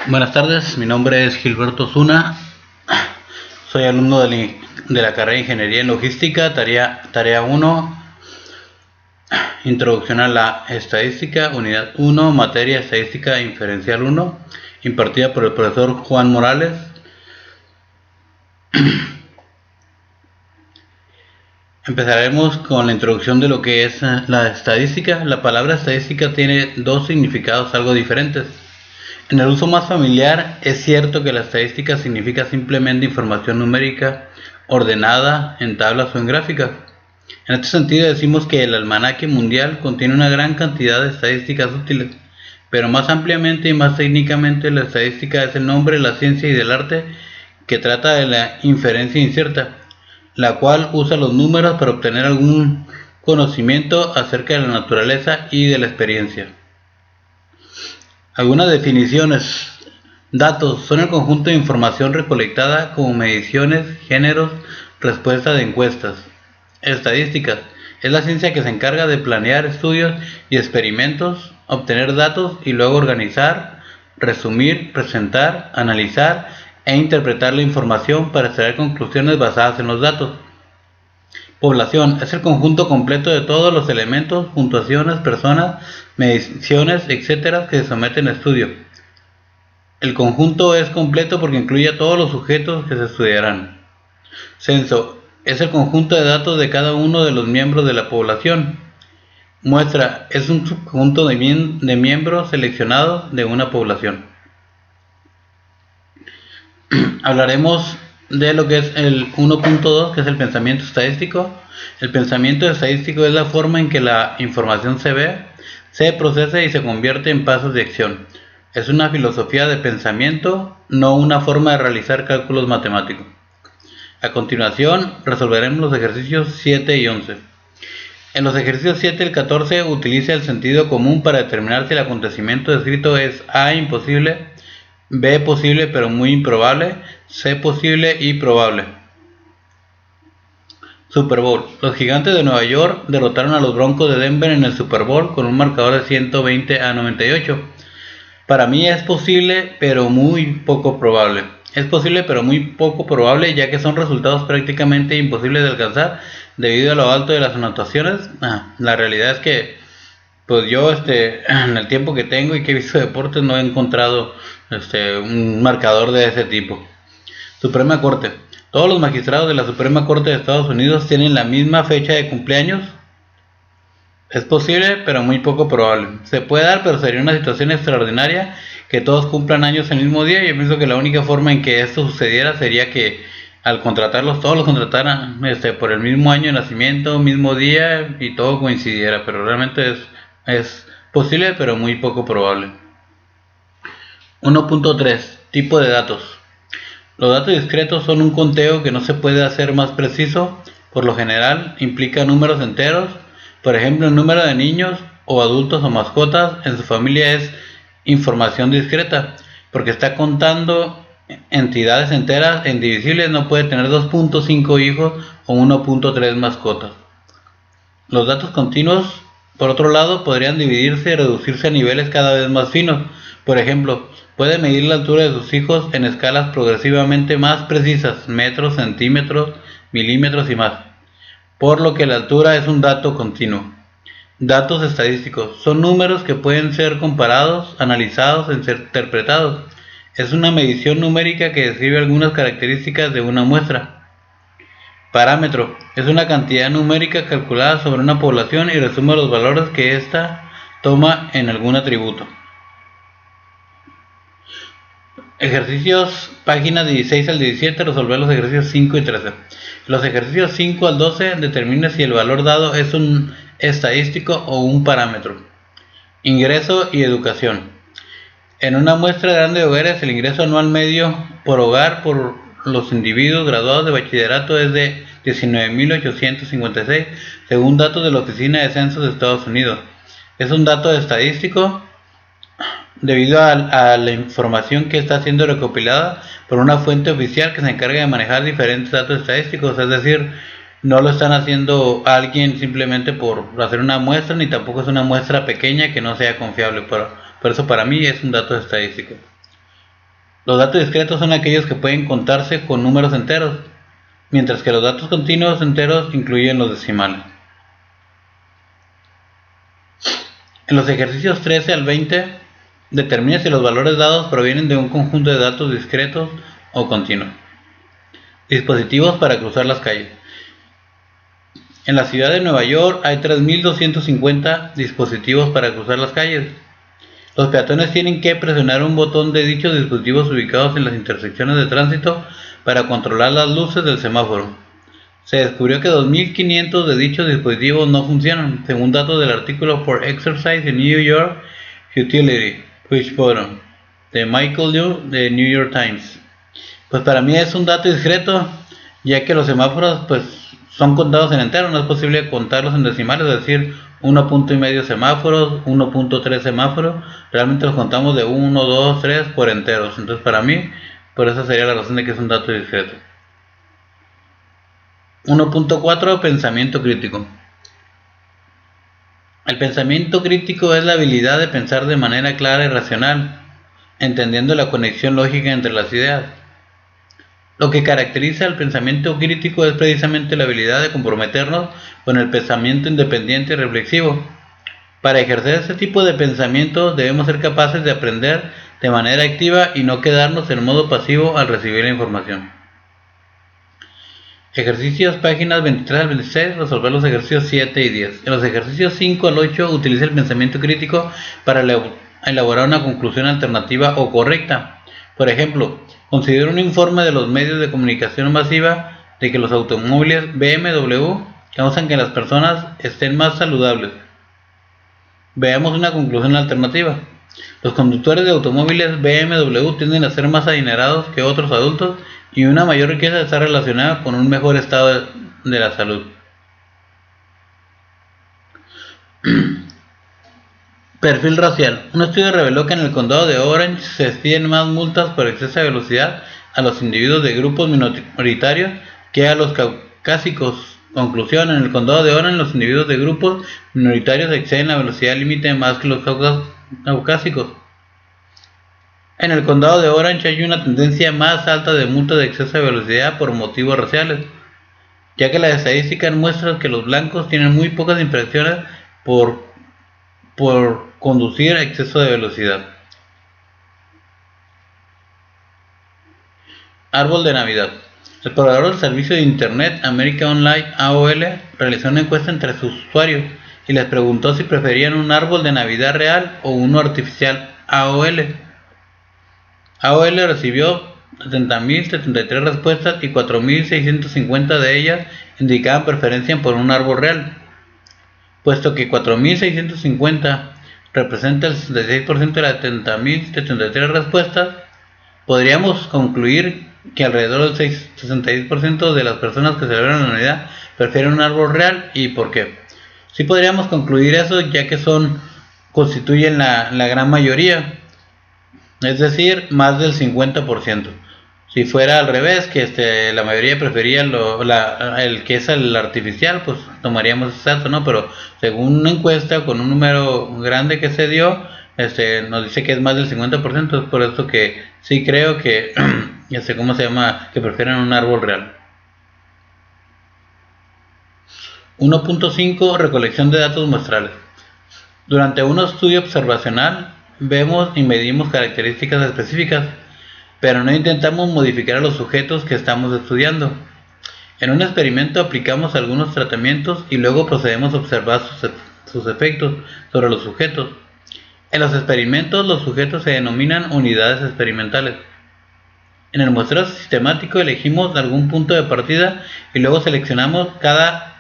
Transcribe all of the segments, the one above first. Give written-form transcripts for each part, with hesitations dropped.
Buenas tardes, mi nombre es Gilberto Zuna, soy alumno de la carrera de Ingeniería en Logística, tarea 1, Introducción a la Estadística, Unidad 1, Materia Estadística Inferencial 1, impartida por el profesor Juan Morales. Empezaremos con la introducción de lo que es la estadística. La palabra estadística tiene dos significados algo diferentes. En el uso más familiar, es cierto que la estadística significa simplemente información numérica ordenada en tablas o en gráficas. En este sentido decimos que el almanaque mundial contiene una gran cantidad de estadísticas útiles, pero más ampliamente y más técnicamente la estadística es el nombre de la ciencia y del arte que trata de la inferencia incierta, la cual usa los números para obtener algún conocimiento acerca de la naturaleza y de la experiencia. Algunas definiciones. Datos son el conjunto de información recolectada como mediciones, géneros, respuestas de encuestas. Estadísticas es la ciencia que se encarga de planear estudios y experimentos, obtener datos y luego organizar, resumir, presentar, analizar e interpretar la información para extraer conclusiones basadas en los datos. Población es el conjunto completo de todos los elementos, puntuaciones, personas, mediciones, etc. que se someten a estudio. El conjunto es completo porque incluye a todos los sujetos que se estudiarán. Censo es el conjunto de datos de cada uno de los miembros de la población. Muestra es un subconjunto de miembros seleccionados de una población. Hablaremos de lo que es el 1.2, que es el pensamiento estadístico. El pensamiento estadístico es la forma en que la información se ve, se procesa y se convierte en pasos de acción. Es una filosofía de pensamiento, no una forma de realizar cálculos matemáticos. A continuación, resolveremos los ejercicios 7 y 11. En los ejercicios 7 y el 14 utiliza el sentido común para determinar si el acontecimiento descrito es A, imposible, B, posible pero muy improbable, C, posible y probable. Super Bowl. Los Gigantes de Nueva York derrotaron a los Broncos de Denver en el Super Bowl con un marcador de 120-98. Para mí es posible pero muy poco probable. Es posible pero muy poco probable, ya que son resultados prácticamente imposibles de alcanzar debido a lo alto de las anotaciones. La realidad es que pues yo en el tiempo que tengo y que he visto deportes no he encontrado un marcador de ese tipo. Suprema Corte. Todos los magistrados de la Suprema Corte de Estados Unidos tienen la misma fecha de cumpleaños. Es posible, pero muy poco probable. Se puede dar, pero sería una situación extraordinaria que todos cumplan años el mismo día. Yo pienso que la única forma en que esto sucediera sería que al contratarlos, todos los contrataran por el mismo año de nacimiento, mismo día y todo coincidiera. Pero realmente es posible, pero muy poco probable. 1.3. Tipo de datos. Los datos discretos son un conteo que no se puede hacer más preciso. Por lo general, implica números enteros. Por ejemplo, el número de niños o adultos o mascotas en su familia es información discreta, porque está contando entidades enteras e indivisibles. No puede tener 2.5 hijos o 1.3 mascotas. Los datos continuos, por otro lado, podrían dividirse y reducirse a niveles cada vez más finos. Por ejemplo, puede medir la altura de sus hijos en escalas progresivamente más precisas, metros, centímetros, milímetros y más, por lo que la altura es un dato continuo. Datos estadísticos son números que pueden ser comparados, analizados e interpretados. Es una medición numérica que describe algunas características de una muestra. Parámetro es una cantidad numérica calculada sobre una población y resume los valores que ésta toma en algún atributo. Ejercicios, páginas 16 al 17, resolver los ejercicios 5 y 13. Los ejercicios 5 al 12, determine si el valor dado es un estadístico o un parámetro. Ingreso y educación. En una muestra grande de hogares, el ingreso anual medio por hogar por los individuos graduados de bachillerato es de 19.856, según datos de la Oficina de Censos de Estados Unidos. Es un dato estadístico debido a la información que está siendo recopilada por una fuente oficial que se encarga de manejar diferentes datos estadísticos, es decir, no lo están haciendo alguien simplemente por hacer una muestra, ni tampoco es una muestra pequeña que no sea confiable, por eso para mí es un dato estadístico. Los datos discretos son aquellos que pueden contarse con números enteros, mientras que los datos continuos enteros incluyen los decimales. En los ejercicios 13 al 20, determine si los valores dados provienen de un conjunto de datos discretos o continuos. Dispositivos para cruzar las calles. En la ciudad de Nueva York hay 3.250 dispositivos para cruzar las calles. Los peatones tienen que presionar un botón de dichos dispositivos ubicados en las intersecciones de tránsito para controlar las luces del semáforo. Se descubrió que 2.500 de dichos dispositivos no funcionan, según datos del artículo For Exercise in New York Utility Push Button de Michael Liu de New York Times. Pues para mí es un dato discreto, ya que los semáforos pues son contados en entero, no es posible contarlos en decimales, es decir, 1.5 semáforos, 1.3 semáforos, realmente los contamos de 1, 2, 3 por enteros. Entonces para mí, por eso sería la razón de que es un dato discreto. 1.4 Pensamiento crítico. El pensamiento crítico es la habilidad de pensar de manera clara y racional, entendiendo la conexión lógica entre las ideas. Lo que caracteriza al pensamiento crítico es precisamente la habilidad de comprometernos con el pensamiento independiente y reflexivo. Para ejercer este tipo de pensamiento debemos ser capaces de aprender de manera activa y no quedarnos en modo pasivo al recibir la información. Ejercicios páginas 23 al 26, resolver los ejercicios 7 y 10. En los ejercicios 5 al 8 utiliza el pensamiento crítico para elaborar una conclusión alternativa o correcta. Por ejemplo, considera un informe de los medios de comunicación masiva de que los automóviles BMW causan que las personas estén más saludables. Veamos una conclusión alternativa. Los conductores de automóviles BMW tienden a ser más adinerados que otros adultos y una mayor riqueza está relacionada con un mejor estado de la salud. Perfil racial. Un estudio reveló que en el condado de Orange se expiden más multas por exceso de velocidad a los individuos de grupos minoritarios que a los caucásicos. Conclusión: en el condado de Orange los individuos de grupos minoritarios exceden la velocidad límite más que los caucásicos. En el condado de Orange hay una tendencia más alta de multas de exceso de velocidad por motivos raciales, ya que las estadísticas muestran que los blancos tienen muy pocas infracciones por conducir a exceso de velocidad. Árbol de Navidad. El proveedor del servicio de Internet America Online AOL realizó una encuesta entre sus usuarios y les preguntó si preferían un árbol de Navidad real o uno artificial AOL. AOL recibió 70.073 respuestas y 4.650 de ellas indicaban preferencia por un árbol real. Puesto que 4.650 representa el 66% de las 70.073 respuestas, podríamos concluir que alrededor del 66% de las personas que celebran la Navidad prefieren un árbol real. ¿Y por qué? Sí podríamos concluir eso, ya que constituyen la gran mayoría, es decir, más del 50%. Si fuera al revés, que la mayoría prefería el que es el artificial, pues tomaríamos ese dato, ¿no? Pero según una encuesta con un número grande que se dio, nos dice que es más del 50%, es por eso que sí creo que, que prefieren un árbol real. 1.5 Recolección de datos muestrales. Durante un estudio observacional, vemos y medimos características específicas, pero no intentamos modificar a los sujetos que estamos estudiando. En un experimento aplicamos algunos tratamientos y luego procedemos a observar sus efectos sobre los sujetos. En los experimentos, los sujetos se denominan unidades experimentales. En el muestreo sistemático elegimos algún punto de partida y luego seleccionamos cada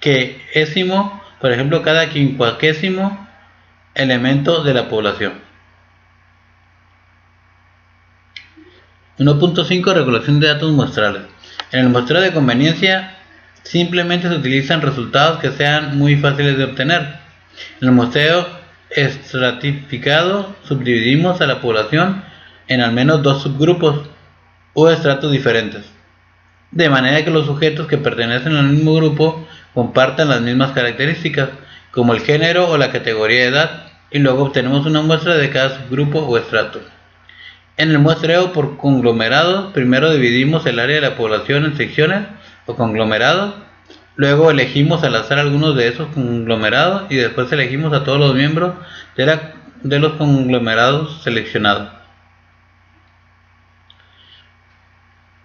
quincuagésimo, por ejemplo, cada quincuagésimo elemento de la población. 1.5 Recolección de datos muestrales. En el muestreo de conveniencia simplemente se utilizan resultados que sean muy fáciles de obtener. En el muestreo estratificado subdividimos a la población en al menos dos subgrupos o estratos diferentes, de manera que los sujetos que pertenecen al mismo grupo compartan las mismas características, como el género o la categoría de edad, y luego obtenemos una muestra de cada subgrupo o estrato. En el muestreo por conglomerados, primero dividimos el área de la población en secciones o conglomerados, luego elegimos al azar algunos de esos conglomerados y después elegimos a todos los miembros de los conglomerados seleccionados.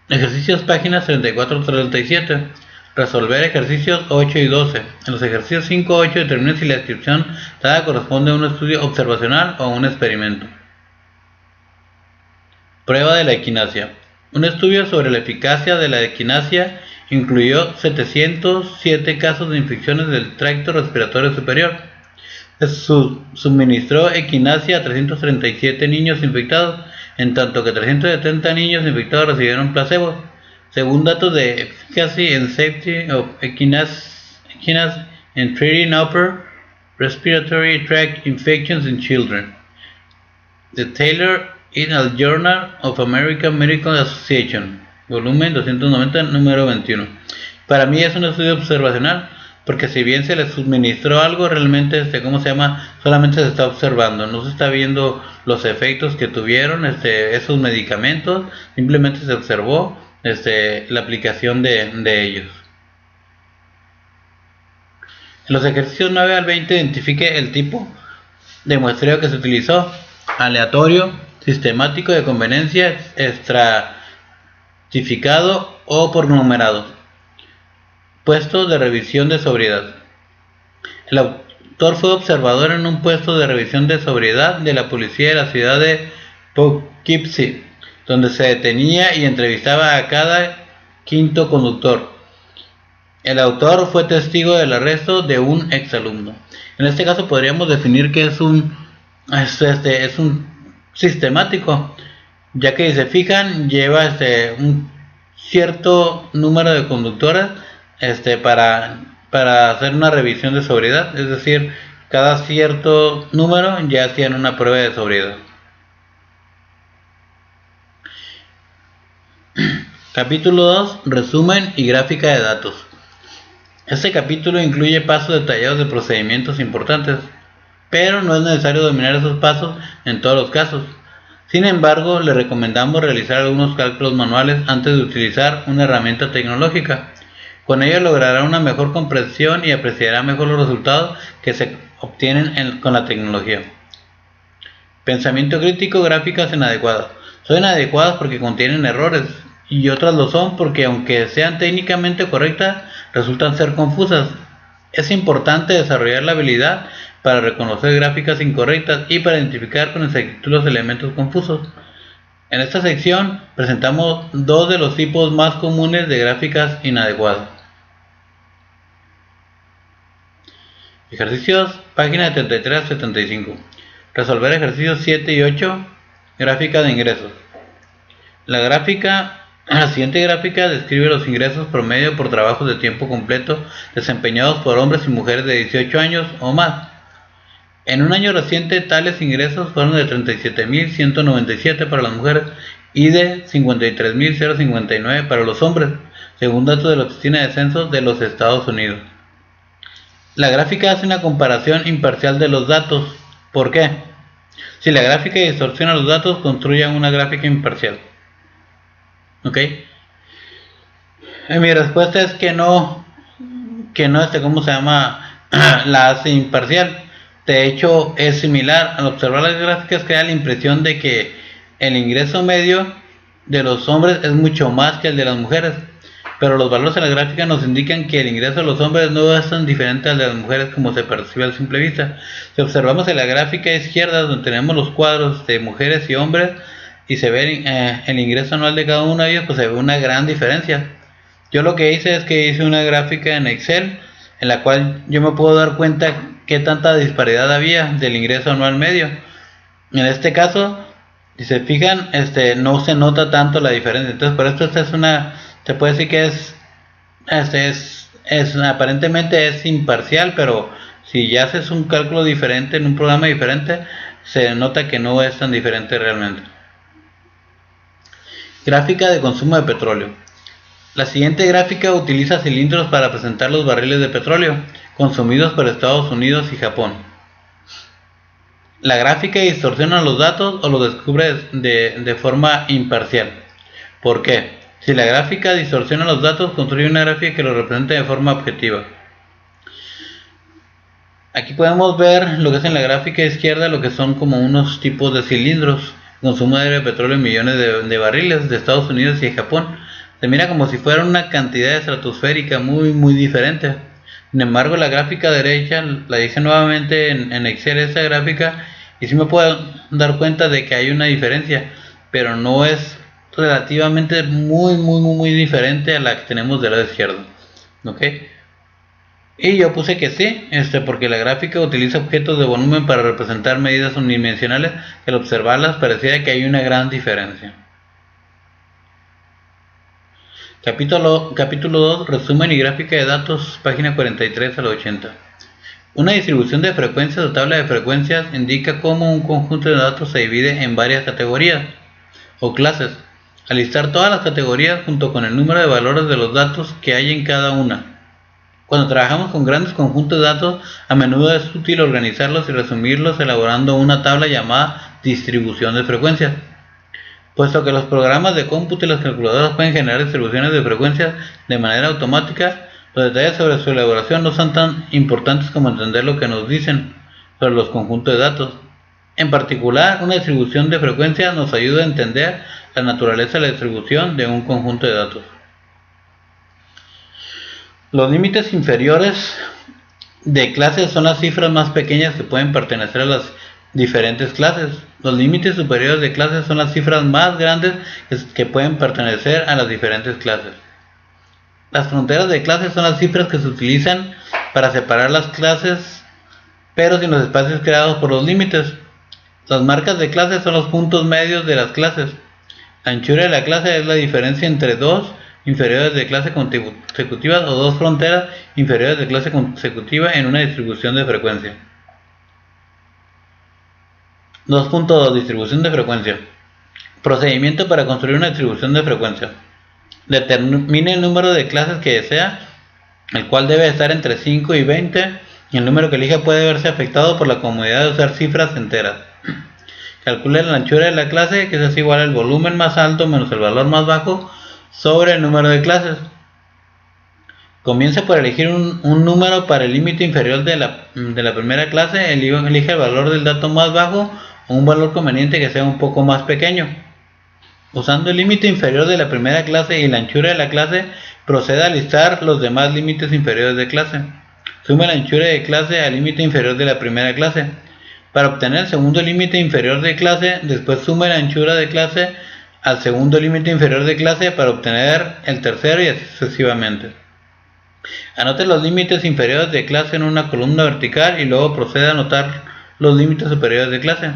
Ejercicios páginas 34-37. Resolver ejercicios 8 y 12. En los ejercicios 5-8 determine si la descripción dada corresponde a un estudio observacional o a un experimento. Prueba de la equinacia. Un estudio sobre la eficacia de la equinacia incluyó 707 casos de infecciones del tracto respiratorio superior. Suministró equinacia a 337 niños infectados, en tanto que 370 niños infectados recibieron placebo. Según datos de Efficacy and Safety of Equinacia in Treating Upper Respiratory Tract Infections in Children, The Taylor et al. Journal of American Medical Association, volumen 290, número 21. Para mí es un estudio observacional, porque si bien se le suministró algo, realmente, solamente se está observando, no se está viendo los efectos que tuvieron esos medicamentos, simplemente se observó la aplicación de ellos. En los ejercicios 9 al 20 identifique el tipo de muestreo que se utilizó: aleatorio, sistemático, de conveniencia, estratificado o por numerado. Puestos de revisión de sobriedad. El autor fue observador en un puesto de revisión de sobriedad de la policía de la ciudad de Poughkeepsie, donde se detenía y entrevistaba a cada quinto conductor. El autor fue testigo del arresto de un exalumno. En este caso podríamos definir que es un sistemático, ya que si se fijan lleva un cierto número de conductores para hacer una revisión de sobriedad, es decir, cada cierto número ya hacían una prueba de sobriedad. Capítulo 2. Resumen y gráfica de datos. Este capítulo incluye pasos detallados de procedimientos importantes, pero no es necesario dominar esos pasos en todos los casos. Sin embargo, le recomendamos realizar algunos cálculos manuales antes de utilizar una herramienta tecnológica. Con ello logrará una mejor comprensión y apreciará mejor los resultados que se obtienen con la tecnología. Pensamiento crítico. Gráficas inadecuadas. Son inadecuadas porque contienen errores, y otras lo son porque, aunque sean técnicamente correctas, resultan ser confusas. Es importante desarrollar la habilidad para reconocer gráficas incorrectas y para identificar con exactitud los elementos confusos. En esta sección presentamos dos de los tipos más comunes de gráficas inadecuadas. Ejercicios, páginas 73 a 75. Resolver ejercicios 7 y 8. Gráfica de ingresos. La siguiente gráfica describe los ingresos promedio por trabajos de tiempo completo desempeñados por hombres y mujeres de 18 años o más. En un año reciente, tales ingresos fueron de 37.197 para las mujeres y de 53.059 para los hombres, según datos de la Oficina de Censos de los Estados Unidos. La gráfica hace una comparación imparcial de los datos. ¿Por qué? Si la gráfica distorsiona los datos, construyan una gráfica imparcial. ¿Ok? Mi respuesta es que no la hace imparcial. De hecho, es similar. Al observar las gráficas queda la impresión de que el ingreso medio de los hombres es mucho más que el de las mujeres, pero los valores en la gráfica nos indican que el ingreso de los hombres no es tan diferente al de las mujeres como se percibe a simple vista. Si observamos en la gráfica izquierda, donde tenemos los cuadros de mujeres y hombres, y se ve el ingreso anual de cada uno de ellos, pues se ve una gran diferencia. Yo lo que hice es que hice una gráfica en Excel, en la cual yo me puedo dar cuenta qué tanta disparidad había del ingreso anual medio. En este caso, si se fijan, no se nota tanto la diferencia. Entonces, por esto se puede decir que aparentemente es imparcial, pero si ya haces un cálculo diferente en un programa diferente, se nota que no es tan diferente realmente. Gráfica de consumo de petróleo. La siguiente gráfica utiliza cilindros para presentar los barriles de petróleo consumidos por Estados Unidos y Japón. ¿La gráfica distorsiona los datos o los descubre de forma imparcial? ¿Por qué? Si la gráfica distorsiona los datos, construye una gráfica que los represente de forma objetiva. Aquí podemos ver lo que es en la gráfica izquierda, lo que son como unos tipos de cilindros, consumo de petróleo en millones de barriles de Estados Unidos y de Japón. Se mira como si fuera una cantidad estratosférica muy diferente. Sin embargo, la gráfica derecha, la dije nuevamente en Excel esa gráfica, y sí me puedo dar cuenta de que hay una diferencia, pero no es relativamente muy diferente a la que tenemos del lado izquierdo. ¿Ok? Y yo puse que sí, porque la gráfica utiliza objetos de volumen para representar medidas unidimensionales que al observarlas parecía que hay una gran diferencia. Capítulo 2, resumen y gráfica de datos, página 43 al 80. Una distribución de frecuencias o tabla de frecuencias indica cómo un conjunto de datos se divide en varias categorías o clases, al listar todas las categorías junto con el número de valores de los datos que hay en cada una. Cuando trabajamos con grandes conjuntos de datos, a menudo es útil organizarlos y resumirlos elaborando una tabla llamada distribución de frecuencias. Puesto que los programas de cómputo y las calculadoras pueden generar distribuciones de frecuencias de manera automática, los detalles sobre su elaboración no son tan importantes como entender lo que nos dicen sobre los conjuntos de datos. En particular, una distribución de frecuencias nos ayuda a entender la naturaleza de la distribución de un conjunto de datos. Los límites inferiores de clases son las cifras más pequeñas que pueden pertenecer a las diferentes clases. Los límites superiores de clases son las cifras más grandes que pueden pertenecer a las diferentes clases. Las fronteras de clases son las cifras que se utilizan para separar las clases, pero sin los espacios creados por los límites. Las marcas de clases son los puntos medios de las clases. La anchura de la clase es la diferencia entre dos inferiores de clase consecutivas o dos fronteras inferiores de clase consecutiva en una distribución de frecuencia. 2.2. Distribución de frecuencia. Procedimiento para construir una distribución de frecuencia. Determine el número de clases que desea, el cual debe estar entre 5 y 20, y el número que elija puede verse afectado por la comodidad de usar cifras enteras. Calcule la anchura de la clase, que es igual al volumen más alto menos el valor más bajo sobre el número de clases. Comience por elegir un número para el límite inferior de la primera clase. Elige el valor del dato más bajo o un valor conveniente que sea un poco más pequeño. Usando el límite inferior de la primera clase y la anchura de la clase, proceda a listar los demás límites inferiores de clase. Sume la anchura de clase al límite inferior de la primera clase. Para obtener el segundo límite inferior de clase, después sume la anchura de clase al segundo límite inferior de clase para obtener el tercero y así sucesivamente. Anote los límites inferiores de clase en una columna vertical y luego proceda a anotar los límites superiores de clase.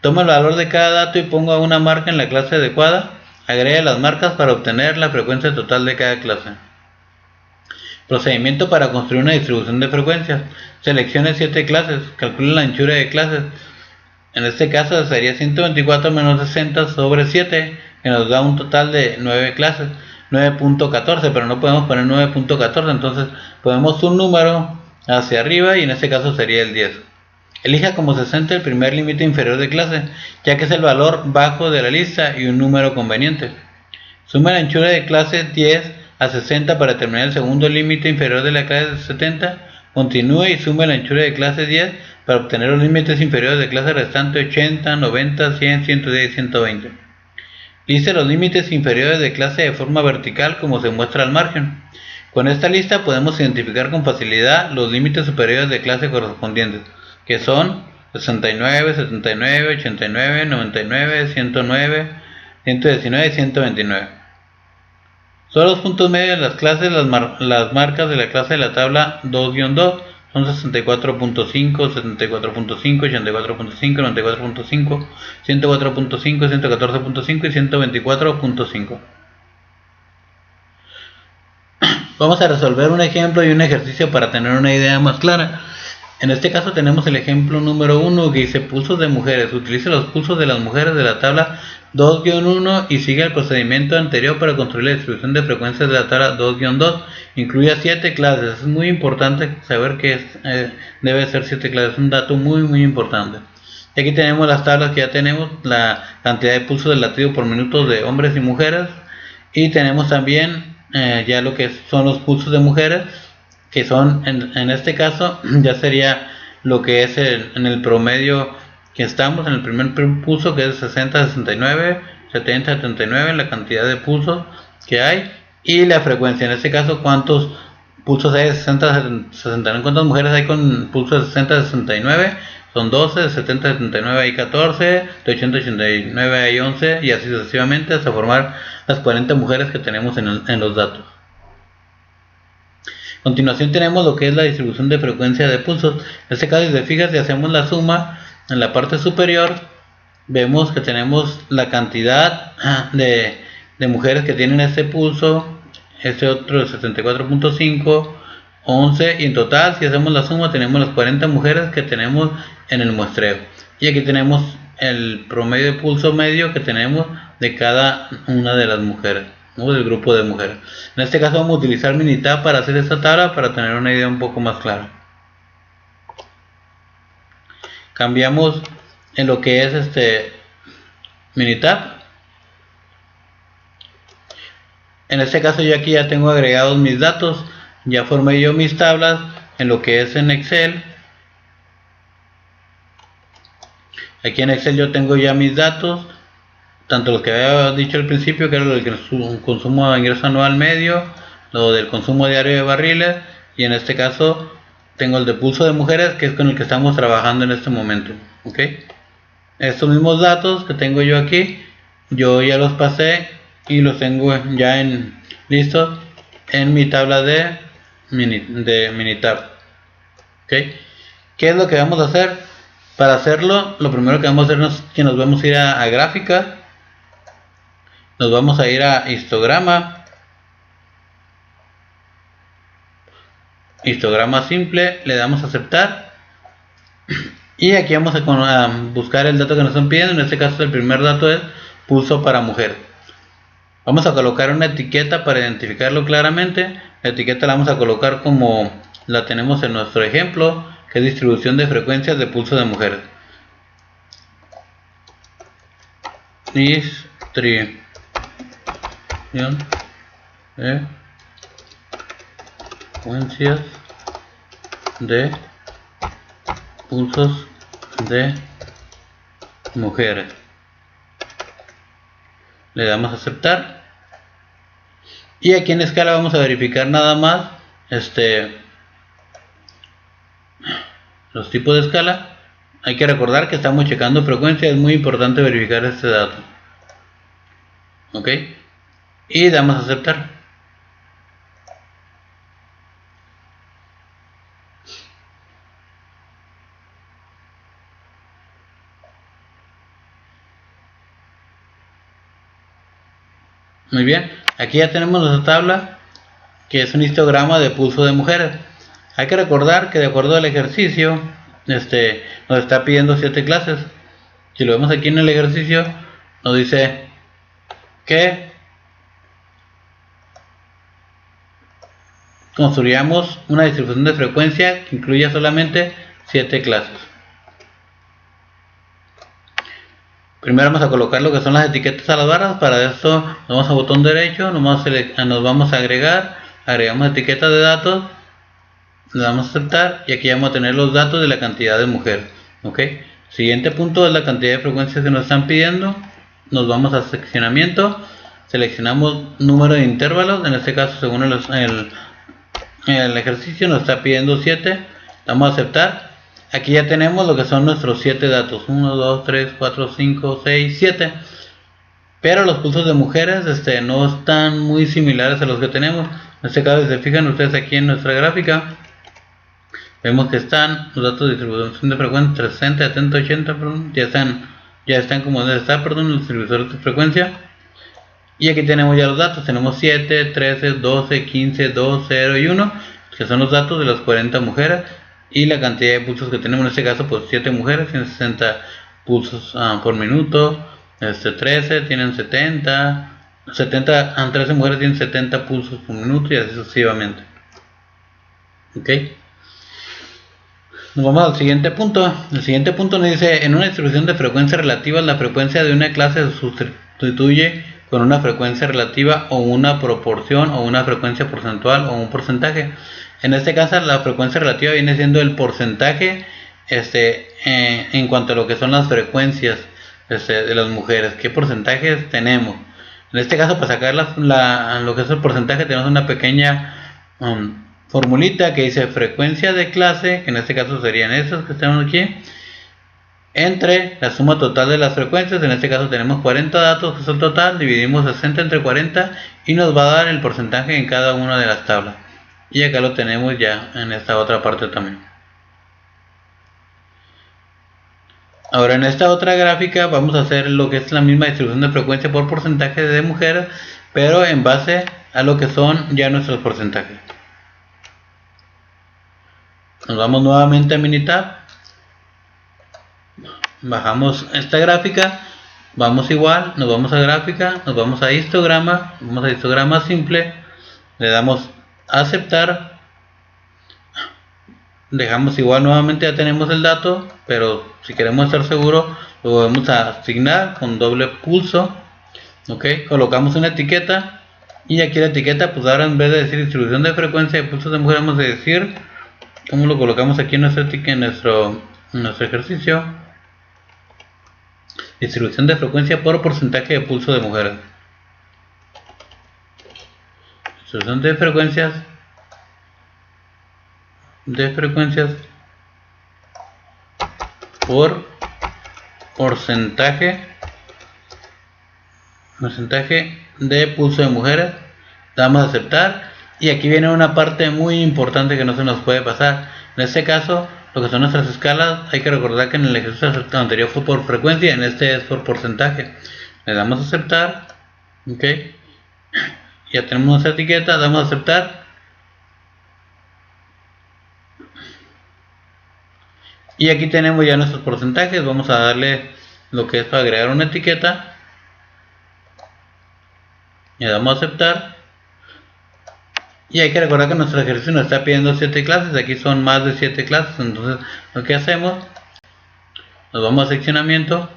Toma el valor de cada dato y ponga una marca en la clase adecuada. Agregue las marcas para obtener la frecuencia total de cada clase. Procedimiento para construir una distribución de frecuencias. Seleccione 7 clases. Calcule la anchura de clases. En este caso sería 124 menos 60 sobre 7, que nos da un total de 9 clases. 9.14, pero no podemos poner 9.14, entonces ponemos un número hacia arriba y en este caso sería el 10. Elija como 60 el primer límite inferior de clase, ya que es el valor bajo de la lista y un número conveniente. Sume la anchura de clase 10 a 60 para determinar el segundo límite inferior de la clase 70. Continúe y sume la anchura de clase 10 para obtener los límites inferiores de clase restante 80, 90, 100, 110 y 120. Liste los límites inferiores de clase de forma vertical como se muestra al margen. Con esta lista podemos identificar con facilidad los límites superiores de clase correspondientes, que son 69, 79, 89, 99, 109, 119 y 129. Son los puntos medios de las clases, las marcas de la clase de la tabla 2-2 son 64.5, 74.5, 84.5, 94.5, 104.5, 114.5 y 124.5. Vamos a resolver un ejemplo y un ejercicio para tener una idea más clara. En este caso tenemos el ejemplo número 1 que dice pulsos de mujeres. Utilice los pulsos de las mujeres de la tabla 2-1 y sigue el procedimiento anterior para construir la distribución de frecuencias de la tabla 2-2. Incluye 7 clases. Es muy importante saber que debe ser 7 clases. Es un dato muy importante. Y aquí tenemos las tablas que ya tenemos, la cantidad de pulsos de latido por minuto de hombres y mujeres. Y tenemos también ya lo que son los pulsos de mujeres, que son en este caso ya sería lo que es en el promedio que estamos, en el primer pulso, que es 60, 69, 70, 79, la cantidad de pulsos que hay, y la frecuencia, en este caso cuántos pulsos hay de 60 a 69, cuántas mujeres hay con pulsos de 60 a 69, son 12, de 70 a 79 hay 14, de 80 a 89 hay 11, y así sucesivamente hasta formar las 40 mujeres que tenemos en los datos. A continuación tenemos lo que es la distribución de frecuencia de pulsos. En este caso, si te fijas, si hacemos la suma en la parte superior, vemos que tenemos la cantidad de mujeres que tienen este pulso, este otro de 74.5, 11, y en total, si hacemos la suma, tenemos las 40 mujeres que tenemos en el muestreo. Y aquí tenemos el promedio de pulso medio que tenemos de cada una de las mujeres, ¿no? Del grupo de mujeres. En este caso vamos a utilizar Minitab para hacer esta tabla, para tener una idea un poco más clara. Cambiamos en lo que es Minitab. En este caso yo aquí ya tengo agregados mis datos, ya formé yo mis tablas en lo que es en Excel. Aquí en Excel yo tengo ya mis datos, tanto los que había dicho al principio, que era lo del consumo de ingreso anual medio, lo del consumo diario de barriles, y en este caso tengo el de pulso de mujeres, que es con el que estamos trabajando en este momento. ¿Ok? Estos mismos datos que tengo yo aquí, yo ya los pasé y los tengo ya listos en mi tabla de Minitab. ¿Ok? ¿Qué es lo que vamos a hacer? Para hacerlo, lo primero que vamos a hacer es que nos vamos a ir a gráficas, nos vamos a ir a histograma simple, le damos a aceptar, y aquí vamos a buscar el dato que nos están pidiendo. En este caso el primer dato es pulso para mujer. Vamos a colocar una etiqueta para identificarlo claramente. La etiqueta la vamos a colocar como la tenemos en nuestro ejemplo, que es distribución de frecuencias de pulso de mujeres. Distribución de frecuencias de pulsos de mujeres. Le damos a aceptar, y aquí en escala vamos a verificar nada más los tipos de escala. Hay que recordar que estamos checando frecuencia, es muy importante verificar este dato. Ok, y damos a aceptar. Muy bien, aquí ya tenemos nuestra tabla, que es un histograma de pulso de mujeres. Hay que recordar que de acuerdo al ejercicio, nos está pidiendo 7 clases. Si lo vemos aquí en el ejercicio, nos dice que construyamos una distribución de frecuencia que incluya solamente 7 clases. Primero vamos a colocar lo que son las etiquetas a las barras. Para esto nos vamos a botón derecho, nos vamos a agregamos etiqueta de datos, le damos a aceptar, y aquí vamos a tener los datos de la cantidad de mujeres. ¿Ok? Siguiente punto es la cantidad de frecuencias que nos están pidiendo. Nos vamos a seccionamiento, seleccionamos número de intervalos, en este caso según el ejercicio nos está pidiendo 7, damos a aceptar. Aquí ya tenemos lo que son nuestros 7 datos, 1, 2, 3, 4, 5, 6, 7. Pero los pulsos de mujeres no están muy similares a los que tenemos. En este caso, si se fijan ustedes aquí en nuestra gráfica, vemos que están los datos de distribución de frecuencia 60, 70, 80, perdón, ya están como debe estar, perdón, los distribuidores de frecuencia. Y aquí tenemos ya los datos, tenemos 7, 13, 12, 15, 2, 0 y 1, que son los datos de las 40 mujeres. Y la cantidad de pulsos que tenemos, en este caso pues 7 mujeres tienen 60 pulsos por minuto, 13 tienen 70, 13 mujeres tienen 70 pulsos por minuto, y así sucesivamente. Ok, Nos vamos al siguiente punto. El siguiente punto nos dice, en una distribución de frecuencias relativas, la frecuencia de una clase se sustituye con una frecuencia relativa o una proporción o una frecuencia porcentual o un porcentaje. En este caso la frecuencia relativa viene siendo el porcentaje en cuanto a lo que son las frecuencias de las mujeres. ¿Qué porcentajes tenemos? En este caso, para sacar lo que es el porcentaje, tenemos una pequeña formulita que dice frecuencia de clase, que en este caso serían esas que tenemos aquí, entre la suma total de las frecuencias. En este caso tenemos 40 datos, que es el total, dividimos 60 entre 40 y nos va a dar el porcentaje en cada una de las tablas. Y acá lo tenemos ya en esta otra parte también. Ahora en esta otra gráfica vamos a hacer lo que es la misma distribución de frecuencia por porcentaje de mujeres, pero en base a lo que son ya nuestros porcentajes. Nos vamos nuevamente a Minitab, bajamos esta gráfica, vamos igual, nos vamos a gráfica, nos vamos a histograma, vamos a histograma simple, le damos a aceptar, dejamos igual, nuevamente ya tenemos el dato, pero si queremos estar seguros lo vamos a asignar con doble pulso. Ok, colocamos una etiqueta y aquí la etiqueta, pues ahora en vez de decir distribución de frecuencia de pulsos de mujer, vamos a decir cómo lo colocamos aquí en nuestro ejercicio: distribución de frecuencia por porcentaje de pulso de mujeres. Distribución de frecuencias por porcentaje de pulso de mujeres. Damos a aceptar y aquí viene una parte muy importante que no se nos puede pasar. En este caso, lo que son nuestras escalas, hay que recordar que en el ejercicio anterior fue por frecuencia, en este es por porcentaje. Le damos a aceptar, ok, ya tenemos nuestra etiqueta, damos a aceptar y aquí tenemos ya nuestros porcentajes. Vamos a darle lo que es para agregar una etiqueta, le damos a aceptar y hay que recordar que nuestro ejercicio nos está pidiendo 7 clases, aquí son más de 7 clases. Entonces lo que hacemos, nos vamos a seccionamiento,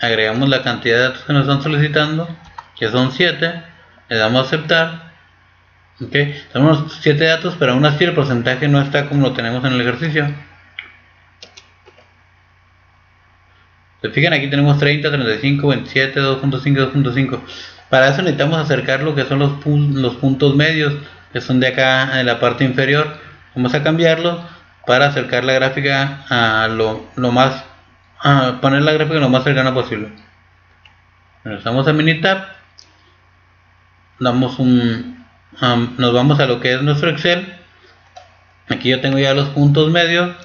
agregamos la cantidad de datos que nos están solicitando, que son 7, le damos a aceptar. Ok, tenemos 7 datos, pero aún así el porcentaje no está como lo tenemos en el ejercicio. Se fijan, aquí tenemos 30, 35, 27, 2.5, 2.5. Para eso necesitamos acercar lo que son los puntos medios, que son de acá en la parte inferior. Vamos a cambiarlos para acercar la gráfica a poner la gráfica lo más cercana posible. Regresamos a Minitab, nos vamos a lo que es nuestro Excel. Aquí yo tengo ya los puntos medios,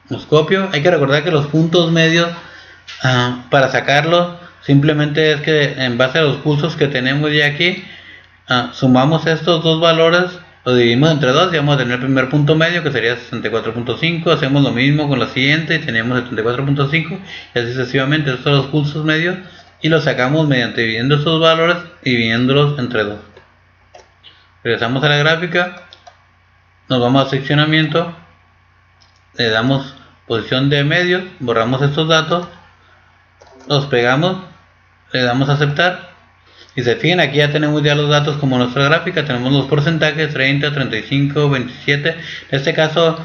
los copio. Hay que recordar que los puntos medios, para sacarlos, simplemente es que en base a los pulsos que tenemos ya aquí, sumamos estos dos valores, lo dividimos entre 2 y vamos a tener el primer punto medio, que sería 64.5. hacemos lo mismo con la siguiente y tenemos 74.5 y así sucesivamente. Estos son los pulsos medios y los sacamos mediante dividiendo estos valores y dividiéndolos entre 2. Regresamos a la gráfica, nos vamos a seccionamiento, le damos posición de medios, borramos estos datos, los pegamos, le damos a aceptar y se fijan, aquí ya tenemos ya los datos como nuestra gráfica. Tenemos los porcentajes: 30, 35, 27. En este caso,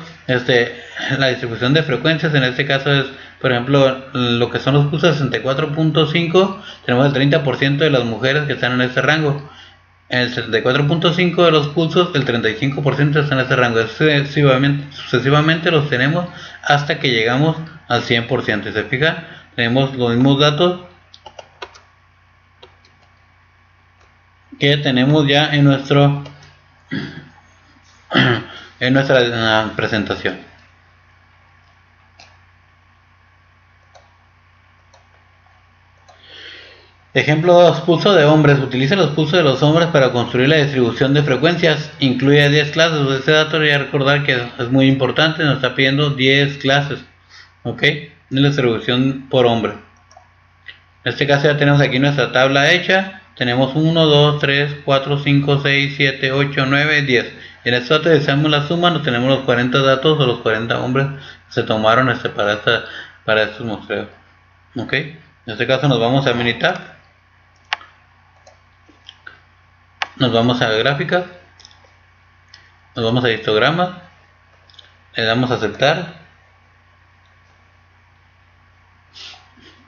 la distribución de frecuencias, en este caso es, por ejemplo, lo que son los pulsos 64.5, tenemos el 30% de las mujeres que están en este rango. En el 74.5 de los pulsos, el 35% está en este rango. Sucesivamente los tenemos hasta que llegamos al 100%. Y se fijan, tenemos los mismos datos que tenemos ya en nuestra presentación. Ejemplo 2. Pulso de hombres. Utiliza los pulsos de los hombres para construir la distribución de frecuencias. Incluye 10 clases. Este dato ya recordar que es muy importante. Nos está pidiendo 10 clases. Ok, de la distribución por hombre. En este caso ya tenemos aquí nuestra tabla hecha. tenemos 1, 2, 3, 4, 5, 6, 7, 8, 9, 10. En este dato hacemos la suma, nos tenemos los 40 datos o los 40 hombres que se tomaron para estos muestreos. ¿Ok? En este caso nos vamos a Minitab, nos vamos a gráficas, nos vamos a histogramas, le damos a aceptar.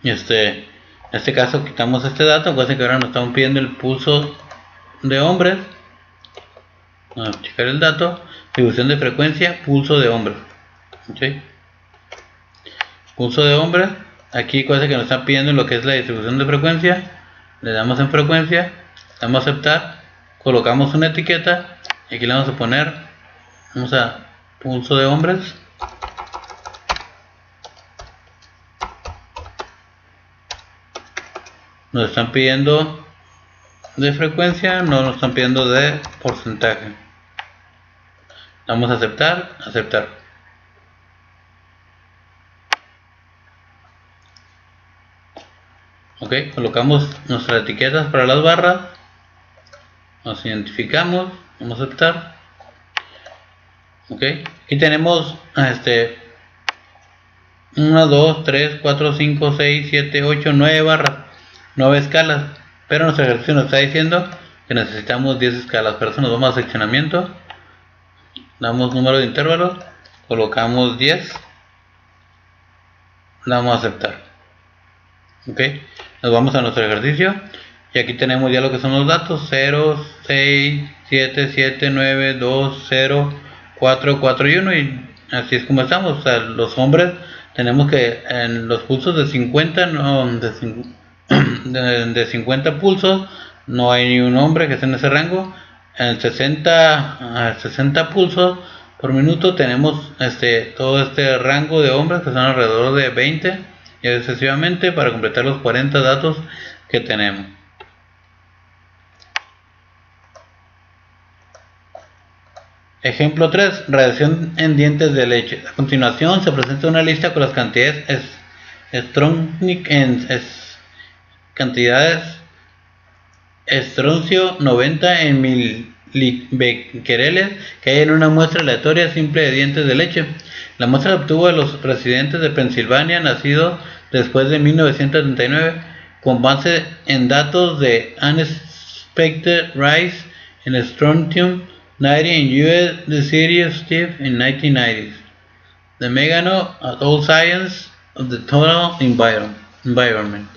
En este caso quitamos este dato, cosa que ahora nos estamos pidiendo el pulso de hombres. Vamos a checar el dato, distribución de frecuencia, pulso de hombres. ¿Okay? Pulso de hombres, aquí cosa que nos están pidiendo lo que es la distribución de frecuencia, le damos en frecuencia, damos a aceptar, colocamos una etiqueta y aquí le vamos a poner, vamos a pulso de hombres. Nos están pidiendo de frecuencia, no nos están pidiendo de porcentaje. Vamos a aceptar, aceptar. Ok, colocamos nuestras etiquetas para las barras, nos identificamos, vamos a aceptar. Ok, aquí tenemos 1, 2, 3, 4, 5, 6, 7, 8, 9 barras, 9 escalas, pero nuestro ejercicio nos está diciendo que necesitamos 10 escalas. Para eso nos vamos a seccionamiento, damos número de intervalos, colocamos 10, damos a aceptar. Ok, nos vamos a nuestro ejercicio y aquí tenemos ya lo que son los datos: 0, 6, 7, 7, 9, 2, 0, 4, 4 y 1, y así es como estamos. O sea, los hombres tenemos que en los pulsos de 50, no, de 50 pulsos no hay ni un hombre que esté en ese rango. En 60 pulsos por minuto tenemos todo este rango de hombres que son alrededor de 20 y sucesivamente para completar los 40 datos que tenemos. Ejemplo 3. Radiación en dientes de leche. A continuación se presenta una lista con las cantidades estroncio 90 en milibecquereles que hay en una muestra aleatoria simple de dientes de leche. La muestra la obtuvo de los residentes de Pensilvania nacidos después de 1939 con base en datos de Unexpected Rise en Strontium 90 in US the City of Steve in 1990s. The Megano at All Science of the Total Environment.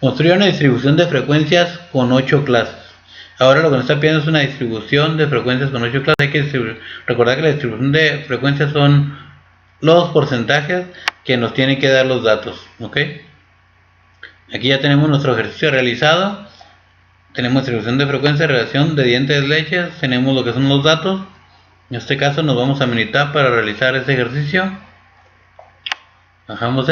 Construye una distribución de frecuencias con 8 clases. Ahora lo que nos está pidiendo es una distribución de frecuencias con 8 clases. Hay que recordar que la distribución de frecuencias son los porcentajes que nos tienen que dar los datos. ¿Ok? Aquí ya tenemos nuestro ejercicio realizado. Tenemos distribución de frecuencia, relación de dientes de leche. Tenemos lo que son los datos. En este caso nos vamos a Minitab para realizar este ejercicio. Bajamos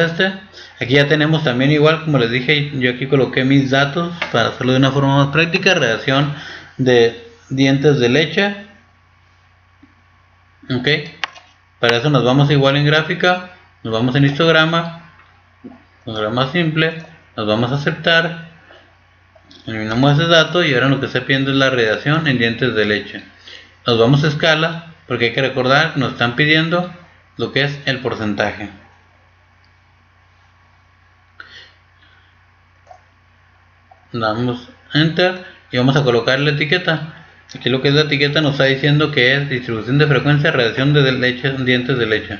aquí ya tenemos también, igual como les dije, yo aquí coloqué mis datos para hacerlo de una forma más práctica. Radiación de dientes de leche. Ok, para eso nos vamos igual en gráfica, nos vamos en histograma simple, nos vamos a aceptar, eliminamos ese dato y ahora lo que está pidiendo es la radiación en dientes de leche. Nos vamos a escala porque hay que recordar que nos están pidiendo lo que es el porcentaje. Damos enter y vamos a colocar la etiqueta. Aquí lo que es la etiqueta nos está diciendo que es distribución de frecuencia, radiación de leche, dientes de leche.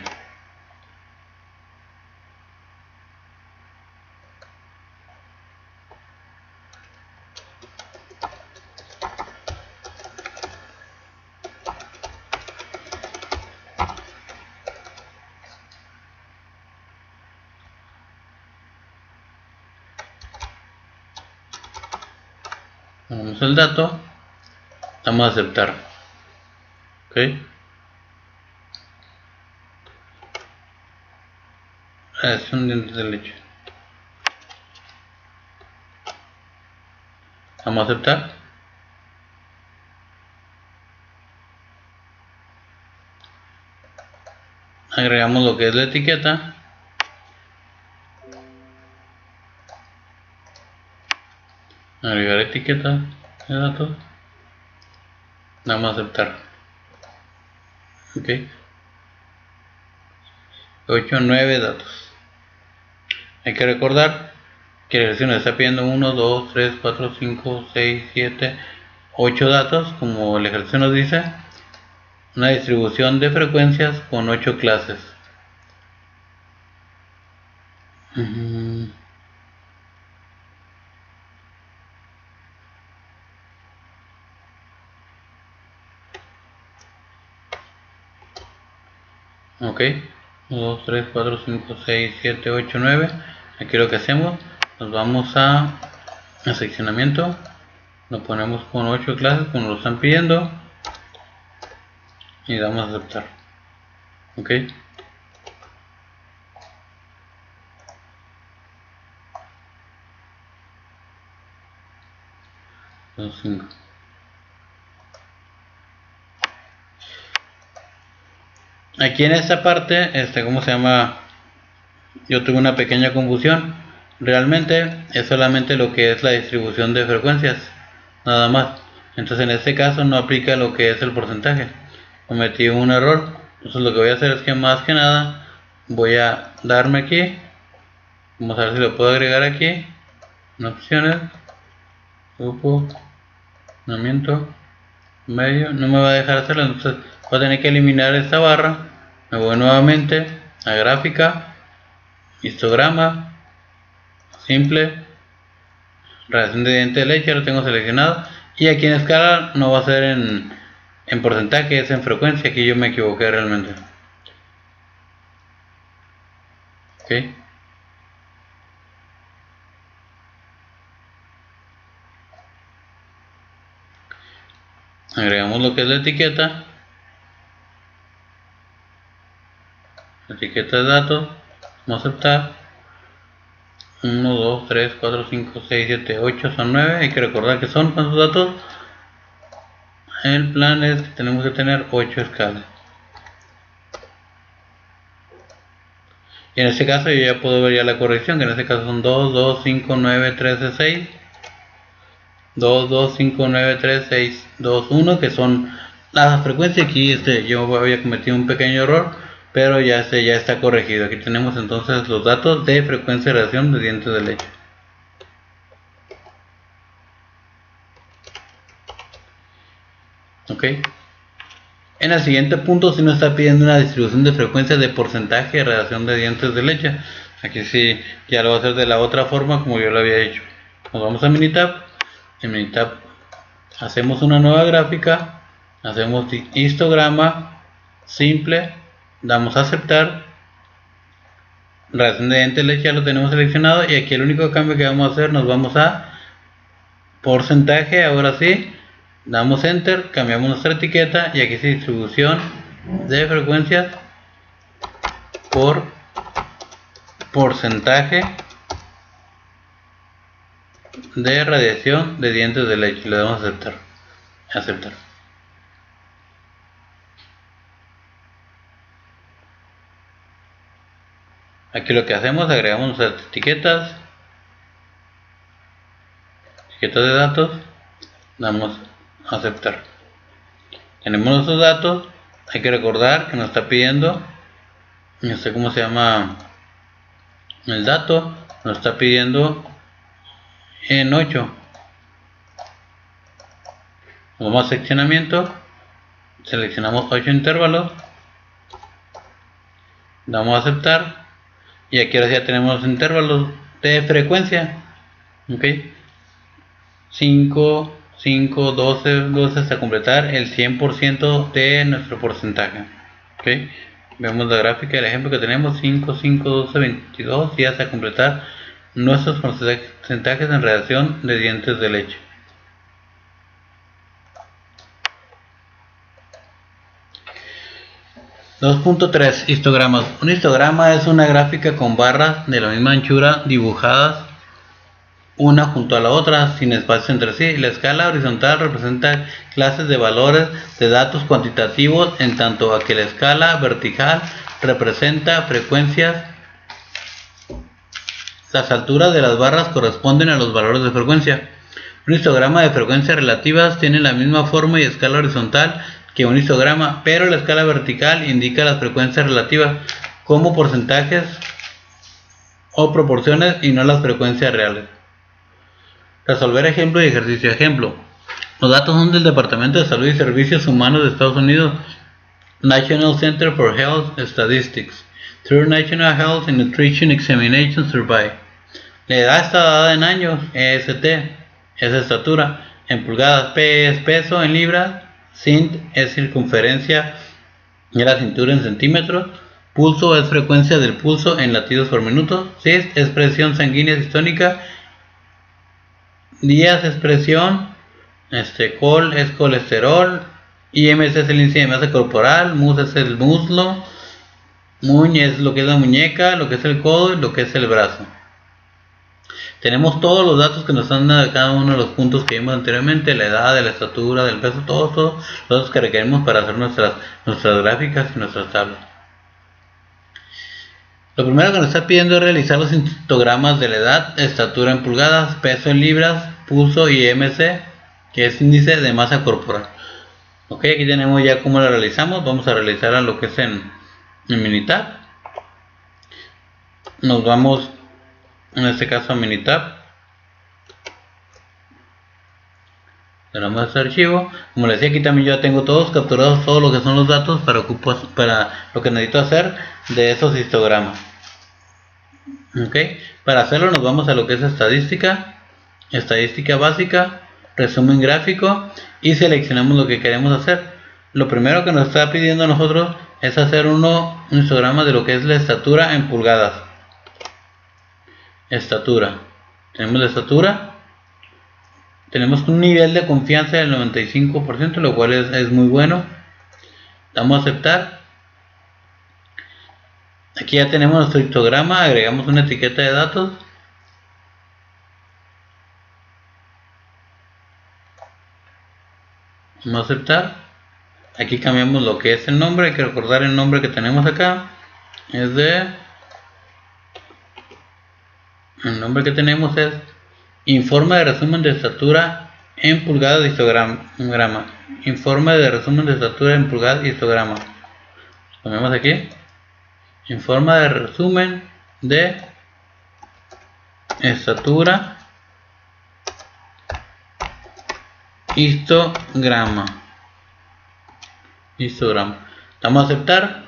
Ponemos el dato, vamos a aceptar. Ok, radiación de dientes de leche, vamos a aceptar. Agregamos lo que es la etiqueta. Agregar etiqueta de datos. Vamos a aceptar. Ok. 8, 9 datos. Hay que recordar que la elección nos está pidiendo 1, 2, 3, 4, 5, 6, 7, 8 datos, como el ejercicio nos dice. Una distribución de frecuencias con 8 clases. Ok, 1, 2, 3, 4, 5, 6, 7, 8, 9. Aquí lo que hacemos, nos vamos a seccionamiento, lo ponemos con 8 clases como lo están pidiendo y damos a aceptar. Ok, 2, 5. Aquí en esta parte, ¿cómo se llama? Yo tuve una pequeña confusión. Realmente es solamente lo que es la distribución de frecuencias, nada más. Entonces en este caso no aplica lo que es el porcentaje. Cometí un error. Entonces lo que voy a hacer es que más que nada voy a darme aquí. Vamos a ver si lo puedo agregar aquí. En opciones. Grupo. Movimiento. Medio. No me va a dejar hacerlo. Entonces voy a tener que eliminar esta barra. Me voy nuevamente a gráfica. Histograma. Simple. Radiación de diente de leche. Lo tengo seleccionado. Y aquí en escala no va a ser en porcentaje, es en frecuencia. Aquí yo me equivoqué realmente. Ok. Agregamos lo que es la etiqueta de datos, vamos a aceptar. 1, 2, 3, 4, 5, 6, 7, 8, son 9. Hay que recordar que son cuántos datos. El plan es que tenemos que tener 8 escalas. Y en este caso yo ya puedo ver ya la corrección, que en este caso son 2, 2, 5, 9, 13, 6. 2, 2, 5, 9, 3, 6, 2, 1, que son las frecuencias. Aquí yo había cometido un pequeño error, pero ya está corregido. Aquí tenemos entonces los datos de frecuencia de radiación de dientes de leche. Ok. En el siguiente punto sí nos está pidiendo una distribución de frecuencia de porcentaje de radiación de dientes de leche. Aquí sí ya lo voy a hacer de la otra forma como yo lo había hecho. Nos vamos a Minitab. En Minitab hacemos una nueva gráfica. Hacemos histograma simple. Damos a aceptar. Radiación de dientes de leche ya lo tenemos seleccionado. Y aquí el único cambio que vamos a hacer, nos vamos a porcentaje. Ahora sí. Damos enter, cambiamos nuestra etiqueta y aquí dice distribución de frecuencias por porcentaje de radiación de dientes de leche. Le damos a aceptar. Aquí lo que hacemos, agregamos nuestras etiquetas de datos, damos a aceptar. Tenemos nuestros datos. Hay que recordar que nos está pidiendo, no sé cómo se llama el dato, nos está pidiendo en 8. Vamos a seccionamiento, seleccionamos 8 intervalos, damos a aceptar y aquí ahora ya tenemos los intervalos de frecuencia. Ok, 5, 5, 12, 12 hasta completar el 100% de nuestro porcentaje. Ok, vemos la gráfica del ejemplo que tenemos: 5, 5, 12, 22 y hasta completar nuestros porcentajes en radiación de dientes de leche. .3 histogramas. Un histograma es una gráfica con barras de la misma anchura dibujadas una junto a la otra sin espacio entre sí. La escala horizontal representa clases de valores de datos cuantitativos, en tanto a que la escala vertical representa frecuencias. Las alturas de las barras corresponden a los valores de frecuencia. Un histograma de frecuencias relativas tiene la misma forma y escala horizontal que un histograma, pero la escala vertical indica las frecuencias relativas como porcentajes o proporciones y no las frecuencias reales. Resolver ejemplo y ejercicio. Ejemplo. Los datos son del Departamento de Salud y Servicios Humanos de Estados Unidos, National Center for Health Statistics, through National Health and Nutrition Examination Survey. La edad está dada en años, EST, es estatura, en pulgadas, P es peso, en libras, cint es circunferencia de la cintura en centímetros, pulso es frecuencia del pulso en latidos por minuto, cis es presión sanguínea sistólica, días es presión, col es colesterol, IMS es el índice de masa corporal, mus es el muslo, muñ es lo que es la muñeca, lo que es el codo y lo que es el brazo. Tenemos todos los datos que nos dan de cada uno de los puntos que vimos anteriormente, la edad, de la estatura, del peso, todos los datos que requerimos para hacer nuestras gráficas y nuestras tablas. Lo primero que nos está pidiendo es realizar los histogramas de la edad, estatura en pulgadas, peso en libras, pulso y IMC, que es índice de masa corporal. Ok, aquí tenemos ya cómo lo realizamos. Vamos a realizar lo que es en Minitab. Nos vamos en este caso a Minitab. Le damos a este archivo. Como les decía, aquí también ya tengo todos capturados, todo lo que son los datos para lo que necesito hacer de esos histogramas. Ok, para hacerlo nos vamos a lo que es estadística, estadística básica, resumen gráfico y seleccionamos lo que queremos hacer. Lo primero que nos está pidiendo a nosotros es hacer un histograma de lo que es la estatura en pulgadas. Estatura. Tenemos la estatura. Tenemos un nivel de confianza del 95%, lo cual es muy bueno. Damos a aceptar. Aquí ya tenemos nuestro histograma, agregamos una etiqueta de datos. Vamos a aceptar. Aquí cambiamos lo que es el nombre, hay que recordar el nombre que tenemos acá. El nombre que tenemos es Informe de resumen de estatura en pulgadas de histograma. Informe de resumen de estatura en pulgadas de histograma. Cambiamos aquí. Informe de resumen de estatura histograma. Damos a aceptar.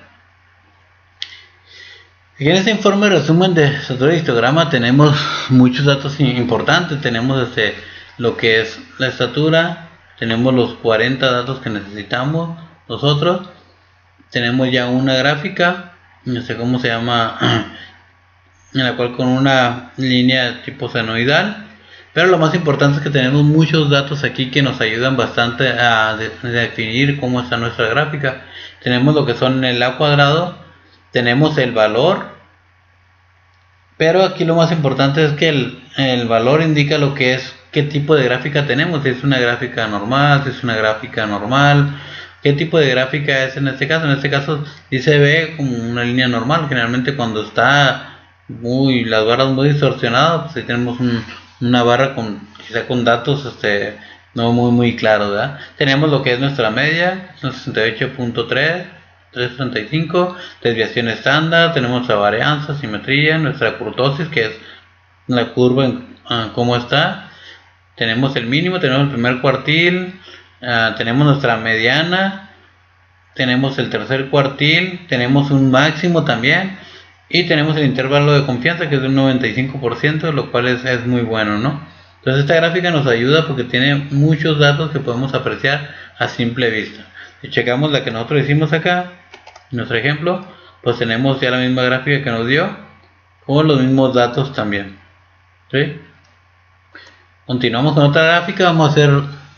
Aquí en este informe de resumen de estatura de histograma tenemos muchos datos importantes. Tenemos lo que es la estatura, tenemos los 40 datos que necesitamos nosotros, tenemos ya una gráfica, no sé cómo se llama, en la cual con una línea tipo senoidal, pero lo más importante es que tenemos muchos datos aquí que nos ayudan bastante a definir cómo está nuestra gráfica. Tenemos lo que son el A cuadrado, tenemos el valor, pero aquí lo más importante es que el valor indica lo que es, qué tipo de gráfica tenemos, si es una gráfica normal, si es una gráfica normal, qué tipo de gráfica es en este caso. En este caso dice ve como una línea normal. Generalmente cuando está las barras muy distorsionadas, pues ahí tenemos una barra quizá con datos no muy claros, ¿verdad? Tenemos lo que es nuestra media, 68.3, 335, desviación estándar, tenemos la varianza, simetría, nuestra kurtosis, que es la curva cómo está. Tenemos el mínimo, tenemos el primer cuartil, tenemos nuestra mediana, tenemos el tercer cuartil, tenemos un máximo también y tenemos el intervalo de confianza, que es de un 95%, lo cual es muy bueno, ¿no? Entonces esta gráfica nos ayuda porque tiene muchos datos que podemos apreciar a simple vista. Si checamos la que nosotros hicimos acá, nuestro ejemplo, pues tenemos ya la misma gráfica que nos dio con los mismos datos también, ¿sí? Continuamos con otra gráfica. Vamos a hacer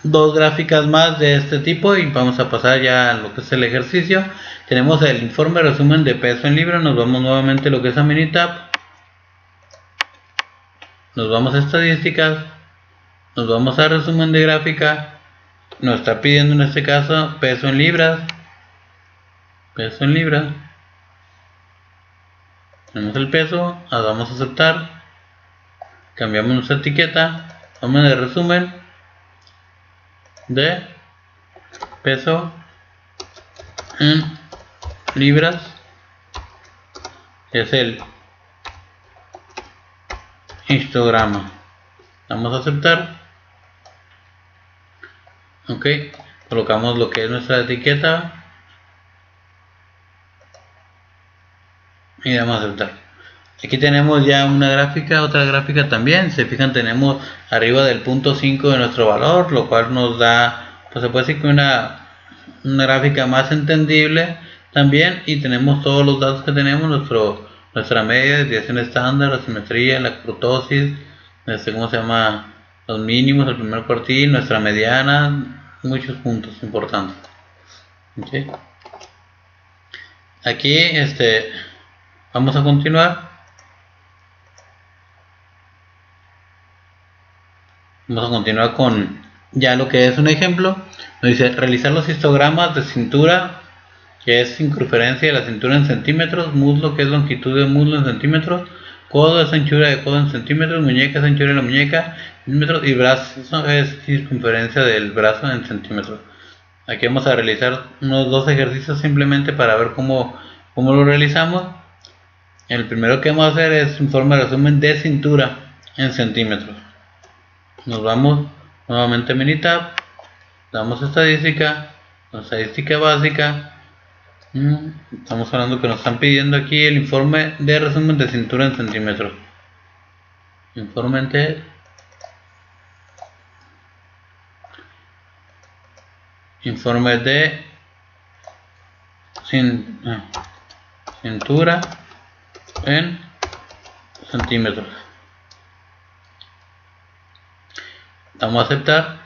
dos gráficas más de este tipo y vamos a pasar ya a lo que es el ejercicio. Tenemos el informe resumen de peso en libras. Nos vamos nuevamente a lo que es a Minitab, nos vamos a estadísticas, nos vamos a resumen de gráfica. Nos está pidiendo en este caso peso en libras. Peso en libras. Tenemos el peso, vamos a aceptar. Cambiamos nuestra etiqueta. Vamos de resumen. de peso en libras, es el histograma. Damos a aceptar. Ok, colocamos lo que es nuestra etiqueta y damos a aceptar. Aquí tenemos ya una gráfica, otra gráfica también. Se fijan, tenemos arriba del punto 5 de nuestro valor, lo cual nos da, pues se puede decir que una gráfica más entendible también. Y tenemos todos los datos que tenemos, nuestra media, desviación estándar, la simetría, la kurtosis, ¿cómo se llama? Los mínimos, el primer cuartil, nuestra mediana, muchos puntos importantes. ¿Okay? Aquí vamos a continuar. Vamos a continuar con ya lo que es un ejemplo. Nos dice realizar los histogramas de cintura, que es circunferencia de la cintura en centímetros, muslo, que es longitud de muslo en centímetros, codo es anchura de codo en centímetros, muñeca es anchura de la muñeca en centímetros y brazo es circunferencia del brazo en centímetros. Aquí vamos a realizar unos dos ejercicios simplemente para ver cómo lo realizamos. El primero que vamos a hacer es un forma de resumen de cintura en centímetros. Nos vamos nuevamente a Minitab, damos estadística básica. Estamos hablando que nos están pidiendo aquí el informe de resumen de cintura en centímetros. Informe de cintura en centímetros. Damos a aceptar,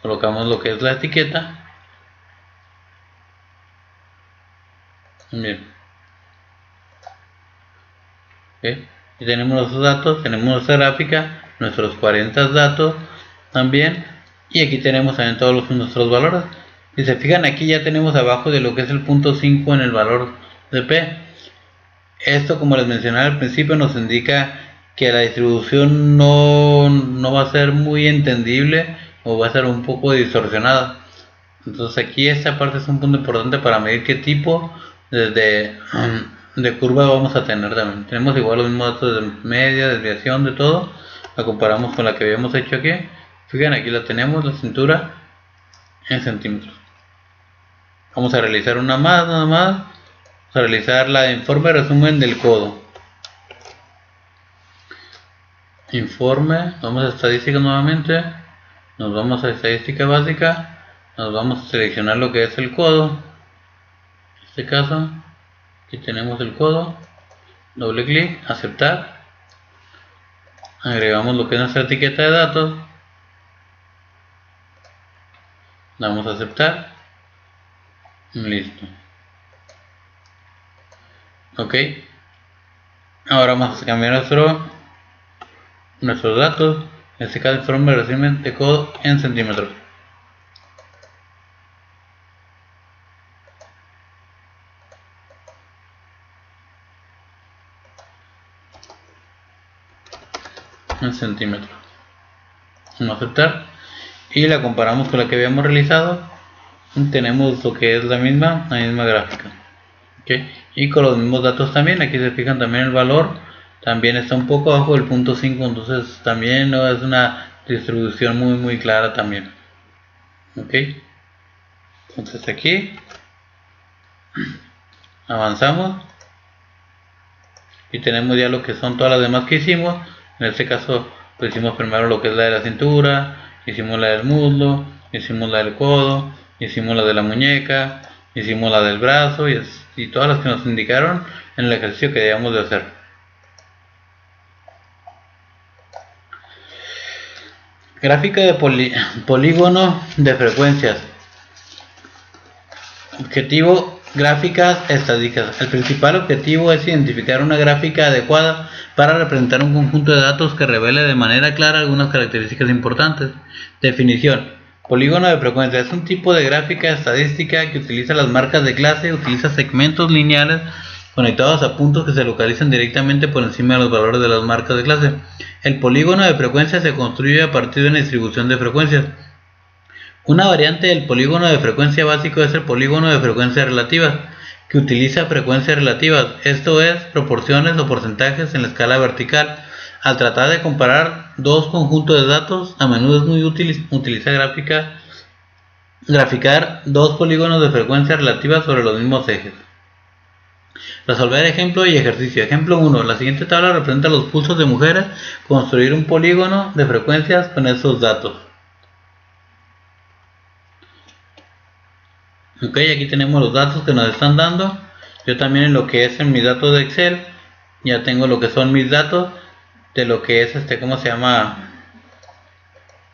colocamos lo que es la etiqueta. Bien. ¿Okay? Y tenemos nuestros datos, tenemos nuestra gráfica, nuestros 40 datos también, y aquí tenemos también todos nuestros valores. Si se fijan, aquí ya tenemos abajo de lo que es el punto 5 en el valor de P. Esto, como les mencionaba al principio, nos indica que la distribución no va a ser muy entendible o va a ser un poco distorsionada. Entonces aquí esta parte es un punto importante para medir qué tipo de curva vamos a tener también. Tenemos igual los mismos datos de media, desviación, de todo. La comparamos con la que habíamos hecho aquí. Fíjense, aquí la tenemos, la cintura en centímetros. Vamos a realizar una más, nada más. Vamos a realizar la informe resumen del codo. Informe, vamos a estadística nuevamente. Nos vamos a estadística básica. Nos vamos a seleccionar lo que es el codo. En este caso, aquí tenemos el codo. Doble clic, aceptar. Agregamos lo que es nuestra etiqueta de datos. Damos a aceptar. Listo. Ok. Ahora vamos a cambiar nuestros datos. En este caso, informe de resumen de codo en centímetros. En centímetros. Vamos a aceptar y la comparamos con la que habíamos realizado. Tenemos lo que es la misma gráfica. ¿Okay? Y con los mismos datos también. Aquí se fijan también el valor también está un poco abajo del punto 5, entonces también no es una distribución muy clara también. Ok, entonces aquí avanzamos y tenemos ya lo que son todas las demás que hicimos. En este caso pues hicimos primero lo que es la de la cintura, hicimos la del muslo, hicimos la del codo, hicimos la de la muñeca, hicimos la del brazo y todas las que nos indicaron en el ejercicio que debíamos de hacer. Gráfica de polígono de frecuencias. Objetivo: gráficas estadísticas. El principal objetivo es identificar una gráfica adecuada para representar un conjunto de datos que revele de manera clara algunas características importantes. Definición: polígono de frecuencia es un tipo de gráfica estadística que utiliza las marcas de clase, utiliza segmentos lineales conectados a puntos que se localizan directamente por encima de los valores de las marcas de clase. El polígono de frecuencia se construye a partir de una distribución de frecuencias. Una variante del polígono de frecuencia básico es el polígono de frecuencias relativas, que utiliza frecuencias relativas, esto es, proporciones o porcentajes en la escala vertical. Al tratar de comparar dos conjuntos de datos, a menudo es muy útil utilizar graficar dos polígonos de frecuencia relativa sobre los mismos ejes. Resolver ejemplo y ejercicio. Ejemplo 1. La siguiente tabla representa los pulsos de mujeres. Construir un polígono de frecuencias con estos datos. Ok, aquí tenemos los datos que nos están dando. Yo también en lo que es en mis datos de Excel, ya tengo lo que son mis datos de lo que es ¿cómo se llama?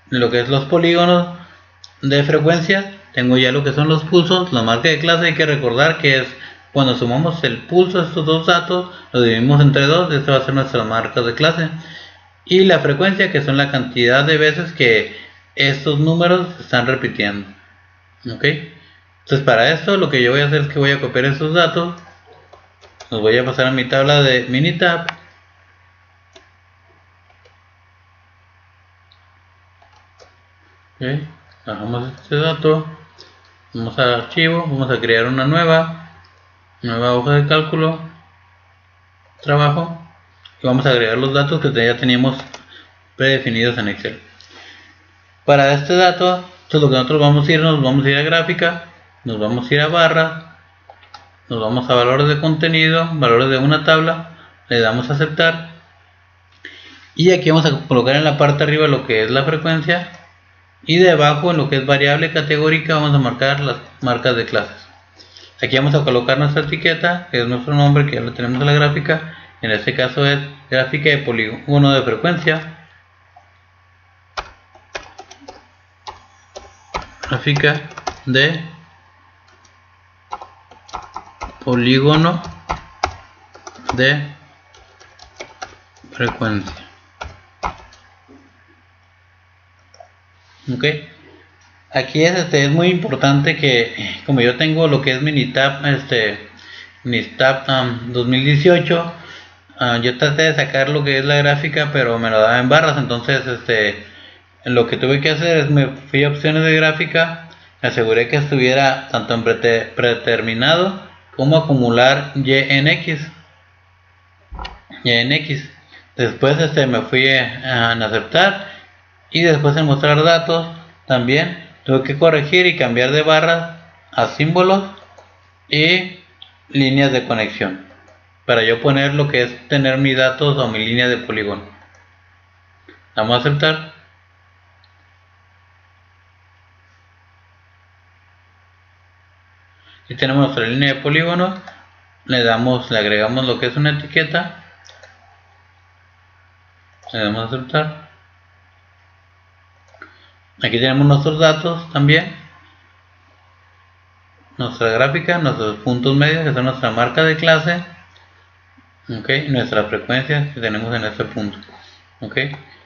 Lo que es los polígonos de frecuencia. Tengo ya lo que son los pulsos, la marca de clase. Hay que recordar que es cuando sumamos el pulso de estos dos datos, lo dividimos entre dos, esta va a ser nuestra marca de clase. Y la frecuencia, que son la cantidad de veces que estos números se están repitiendo. Ok, entonces para esto lo que yo voy a hacer es que voy a copiar estos datos, los voy a pasar a mi tabla de Minitab. Ok, bajamos este dato, vamos al archivo, vamos a crear una nueva hoja de cálculo, trabajo, y vamos a agregar los datos que ya teníamos predefinidos en Excel. Para este dato, entonces lo que nosotros vamos a ir, nos vamos a ir a gráfica, nos vamos a ir a barras, nos vamos a valores de contenido, valores de una tabla, le damos a aceptar, y aquí vamos a colocar en la parte de arriba lo que es la frecuencia, y debajo en lo que es variable categórica vamos a marcar las marcas de clases. Aquí vamos a colocar nuestra etiqueta, que es nuestro nombre, que ya lo tenemos en la gráfica. En este caso es gráfica de polígono de frecuencia. Gráfica de polígono de frecuencia. Ok. Aquí es muy importante que, como yo tengo lo que es Minitab, Minitab 2018, yo traté de sacar lo que es la gráfica, pero me lo daba en barras. Entonces lo que tuve que hacer es me fui a opciones de gráfica, me aseguré que estuviera tanto en predeterminado como acumular y en X. Después me fui en aceptar, y después en mostrar datos también tuve que corregir y cambiar de barras a símbolos y líneas de conexión para yo poner lo que es tener mis datos o mi línea de polígono. Vamos a aceptar. Aquí tenemos nuestra línea de polígono, le agregamos lo que es una etiqueta, le damos a aceptar. Aquí tenemos nuestros datos también, nuestra gráfica, nuestros puntos medios que son nuestra marca de clase, ok, nuestra frecuencia que tenemos en este punto, ok.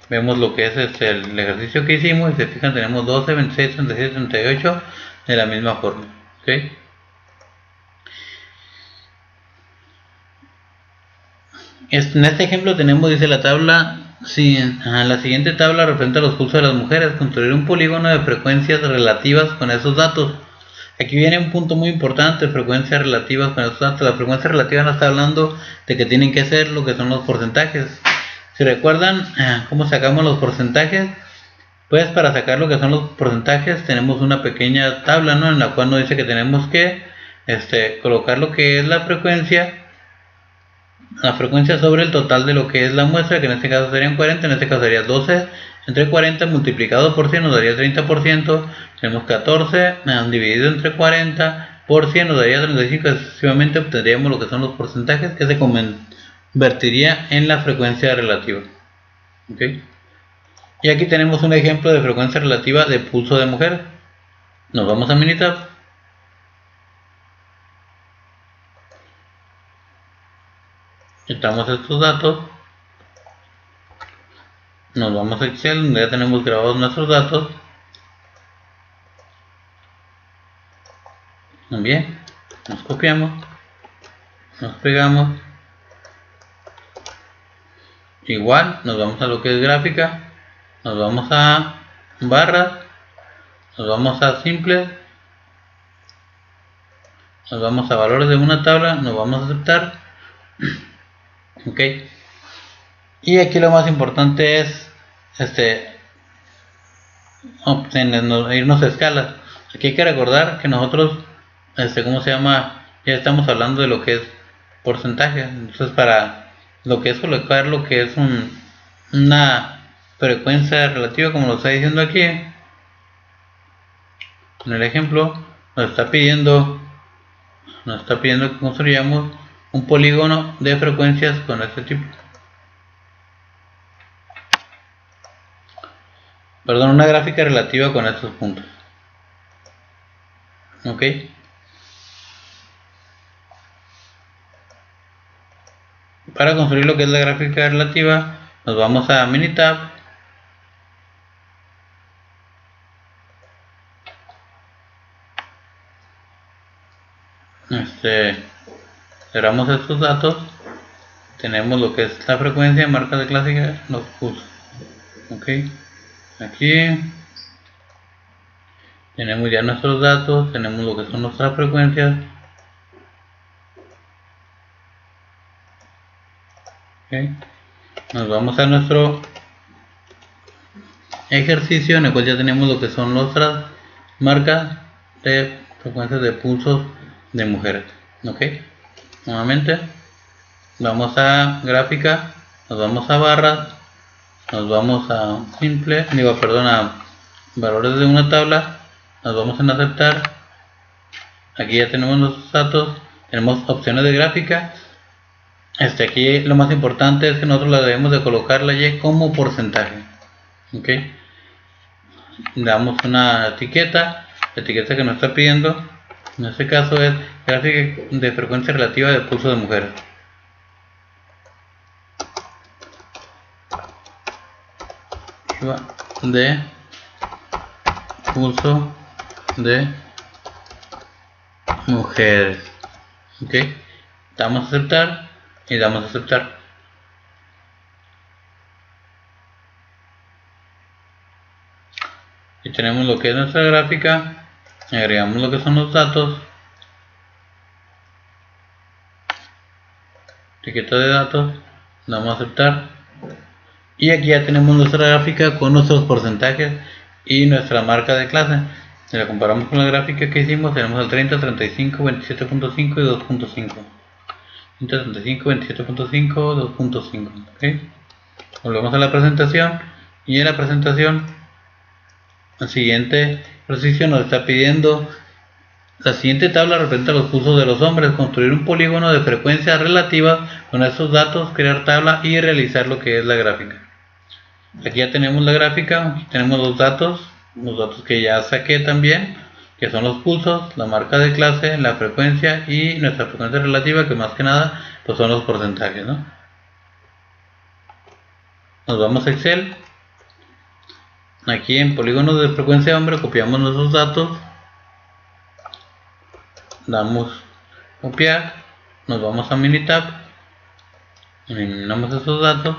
Vemos lo que es el ejercicio que hicimos y se fijan tenemos 12, 26, 37, 38 de la misma forma, ok. En este ejemplo tenemos, dice la tabla, la siguiente tabla representa los pulsos de las mujeres. Construir un polígono de frecuencias relativas con esos datos. Aquí viene un punto muy importante, frecuencias relativas con esos datos. La frecuencia relativa nos está hablando de que tienen que ser lo que son los porcentajes. Si recuerdan cómo sacamos los porcentajes, pues para sacar lo que son los porcentajes tenemos una pequeña tabla, ¿no? En la cual nos dice que tenemos que colocar lo que es la frecuencia sobre el total de lo que es la muestra, que en este caso serían 40, en este caso sería 12 entre 40 multiplicado por 100 nos daría 30%, tenemos 14 dividido entre 40 por 100 nos daría 35, sucesivamente obtendríamos lo que son los porcentajes que se convertiría en la frecuencia relativa. ¿Okay? Y aquí tenemos un ejemplo de frecuencia relativa de pulso de mujer. Nos vamos a Minitab. Quitamos estos datos, nos vamos a Excel donde ya tenemos grabados nuestros datos. Bien, nos copiamos, nos pegamos, igual nos vamos a lo que es gráfica, nos vamos a barras, nos vamos a simples, nos vamos a valores de una tabla, nos vamos a aceptar. Ok, y aquí lo más importante es irnos a escalas. Aquí hay que recordar que nosotros, ¿cómo se llama? Ya estamos hablando de lo que es porcentaje. Entonces, para lo que es colocar lo que es una frecuencia relativa, como lo está diciendo aquí, en el ejemplo, nos está pidiendo que construyamos un polígono de frecuencias con este tipo. Perdón, una gráfica relativa con estos puntos. Ok. Para construir lo que es la gráfica relativa, nos vamos a Minitab. Cerramos estos datos. Tenemos lo que es la frecuencia, marca de clásica, los pulsos. Ok. Aquí tenemos ya nuestros datos, tenemos lo que son nuestras frecuencias. Okay. Nos vamos a nuestro ejercicio en el cual ya tenemos lo que son nuestras marcas de frecuencias de pulsos de mujeres. Ok, nuevamente vamos a gráfica, nos vamos a barras, nos vamos a simple, a valores de una tabla, nos vamos en aceptar. Aquí ya tenemos los datos, tenemos opciones de gráfica. Aquí lo más importante es que nosotros la debemos de colocar la Y como porcentaje. Ok, damos una etiqueta, la etiqueta que nos está pidiendo en este caso es gráfica de frecuencia relativa de pulso de mujeres. De pulso de mujeres. Ok, damos a aceptar y damos a aceptar. Y tenemos lo que es nuestra gráfica, agregamos lo que son los datos, etiqueta de datos, damos a aceptar. Y aquí ya tenemos nuestra gráfica con nuestros porcentajes y nuestra marca de clase. Si la comparamos con la gráfica que hicimos, tenemos el 30, 35, 27.5 y 2.5. 30, 35, 27.5, 2.5. ¿Okay? Volvemos a la presentación y en la presentación el siguiente ejercicio nos está pidiendo la siguiente tabla representa los pulsos de los hombres, construir un polígono de frecuencias relativas con esos datos, crear tabla y realizar lo que es la gráfica. Aquí ya tenemos la gráfica, aquí tenemos los datos que ya saqué también, que son los pulsos, la marca de clase, la frecuencia y nuestra frecuencia relativa, que más que nada pues son los porcentajes, ¿no? Nos vamos a Excel. Aquí en polígonos de frecuencia hombre copiamos nuestros datos, damos copiar, nos vamos a Minitab, eliminamos esos datos,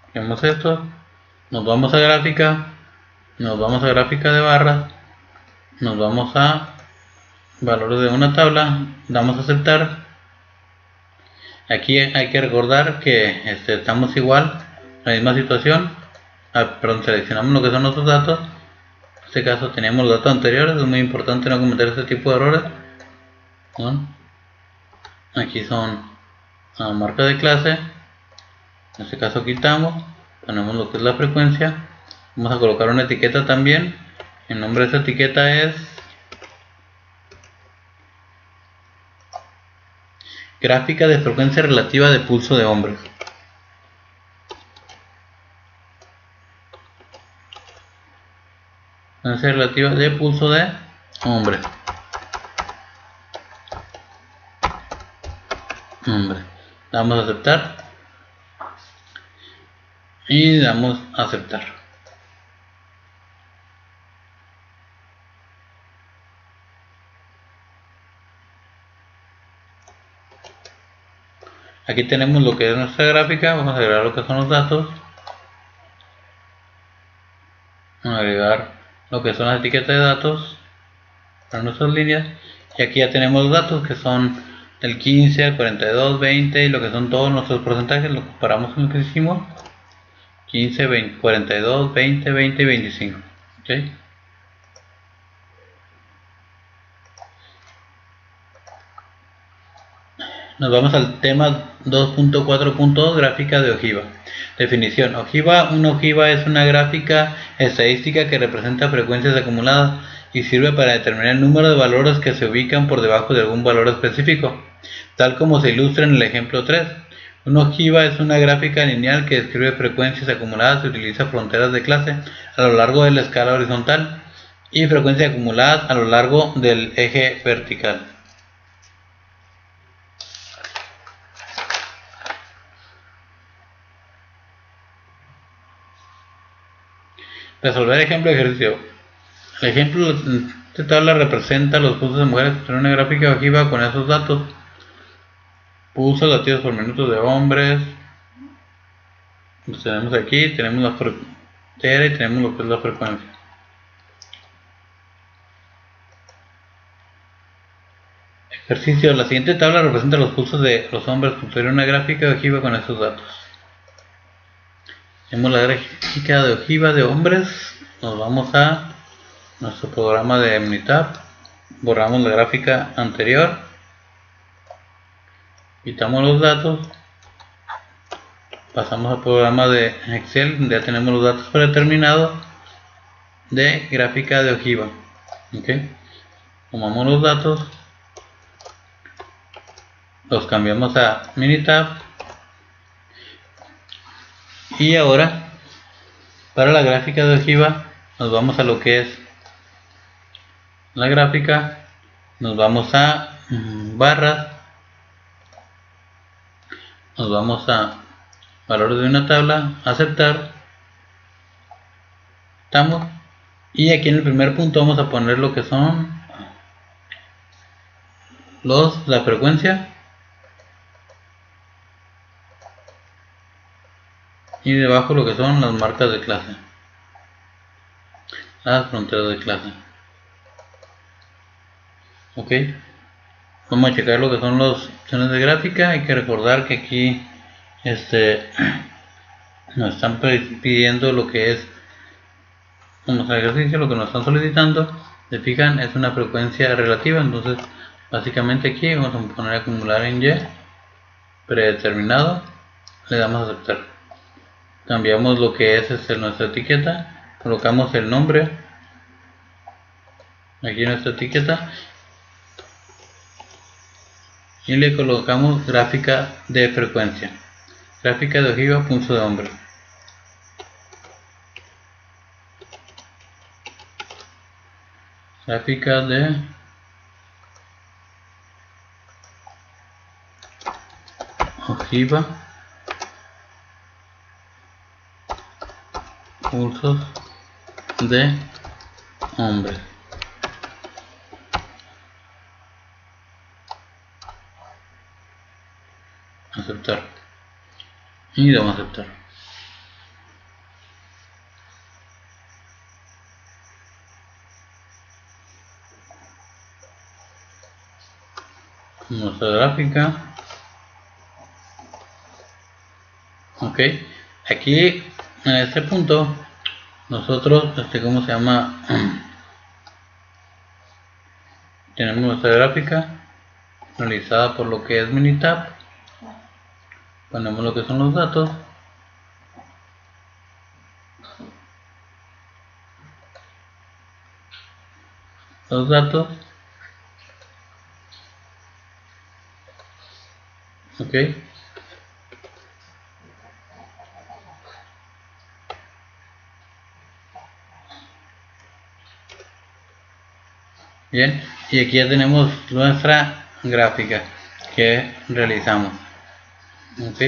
copiamos esto, nos vamos a gráfica, nos vamos a gráfica de barras, nos vamos a valores de una tabla, damos a aceptar. Aquí hay que recordar que estamos igual, la misma situación, perdón, seleccionamos lo que son nuestros datos. En este caso teníamos los datos anteriores, es muy importante no cometer este tipo de errores, ¿no? Aquí son la marca de clase, en este caso quitamos, ponemos lo que es la frecuencia, vamos a colocar una etiqueta también, el nombre de esta etiqueta es gráfica de frecuencia relativa de pulso de hombres. Frecuencia relativa de pulso de hombre. Damos a aceptar y damos a aceptar. Aquí tenemos lo que es nuestra gráfica, vamos a agregar lo que son los datos. agregar lo que son las etiquetas de datos para nuestras líneas, y aquí ya tenemos los datos que son del 15 al 42, 20 y lo que son todos nuestros porcentajes. Lo comparamos con lo que hicimos: 15, 20, 42, 20, 20 y 25. ¿Okay? Nos vamos al tema 2.4.2, gráfica de ojiva. Definición: ojiva. Una ojiva es una gráfica estadística que representa frecuencias acumuladas y sirve para determinar el número de valores que se ubican por debajo de algún valor específico, tal como se ilustra en el ejemplo 3. Una ojiva es una gráfica lineal que describe frecuencias acumuladas y utiliza fronteras de clase a lo largo de la escala horizontal y frecuencias acumuladas a lo largo del eje vertical. Resolver ejemplo de ejercicio. El ejemplo de esta tabla representa los pulsos de mujeres en una gráfica ojiva con esos datos. Pulsos latidos por minuto de hombres. Los tenemos aquí, tenemos la frontera y tenemos lo que es la frecuencia. Ejercicio. La siguiente tabla representa los pulsos de los hombres en una gráfica ojiva con esos datos. Tenemos la gráfica de ojiva de hombres. Nos vamos a nuestro programa de Minitab, borramos la gráfica anterior, quitamos los datos, pasamos al programa de Excel donde ya tenemos los datos predeterminados de gráfica de ojiva. ¿Okay? Tomamos los datos, los cambiamos a Minitab y ahora para la gráfica de ojiva nos vamos a lo que es la gráfica, nos vamos a barras, nos vamos a valores de una tabla, aceptar, estamos, y aquí en el primer punto vamos a poner lo que son la frecuencia, y debajo lo que son las marcas de clase, las fronteras de clase. Ok, vamos a checar lo que son las opciones de gráfica. Hay que recordar que aquí nos están pidiendo lo que es un ejercicio, lo que nos están solicitando. Se fijan, es una frecuencia relativa, entonces básicamente aquí vamos a poner acumular en Y predeterminado, le damos a aceptar, cambiamos lo que es nuestra etiqueta, colocamos el nombre aquí en nuestra etiqueta y le colocamos gráfica de frecuencia, gráfica de ojiva, pulso de hombre. Gráfica de ojiva, pulsos de hombre. Aceptar y damos a aceptar. Nuestra gráfica. Ok, aquí en este punto nosotros ¿cómo se llama? Tenemos nuestra gráfica realizada por lo que es Minitab, ponemos lo que son los datos, ok, bien, y aquí ya tenemos nuestra gráfica que realizamos. Ok,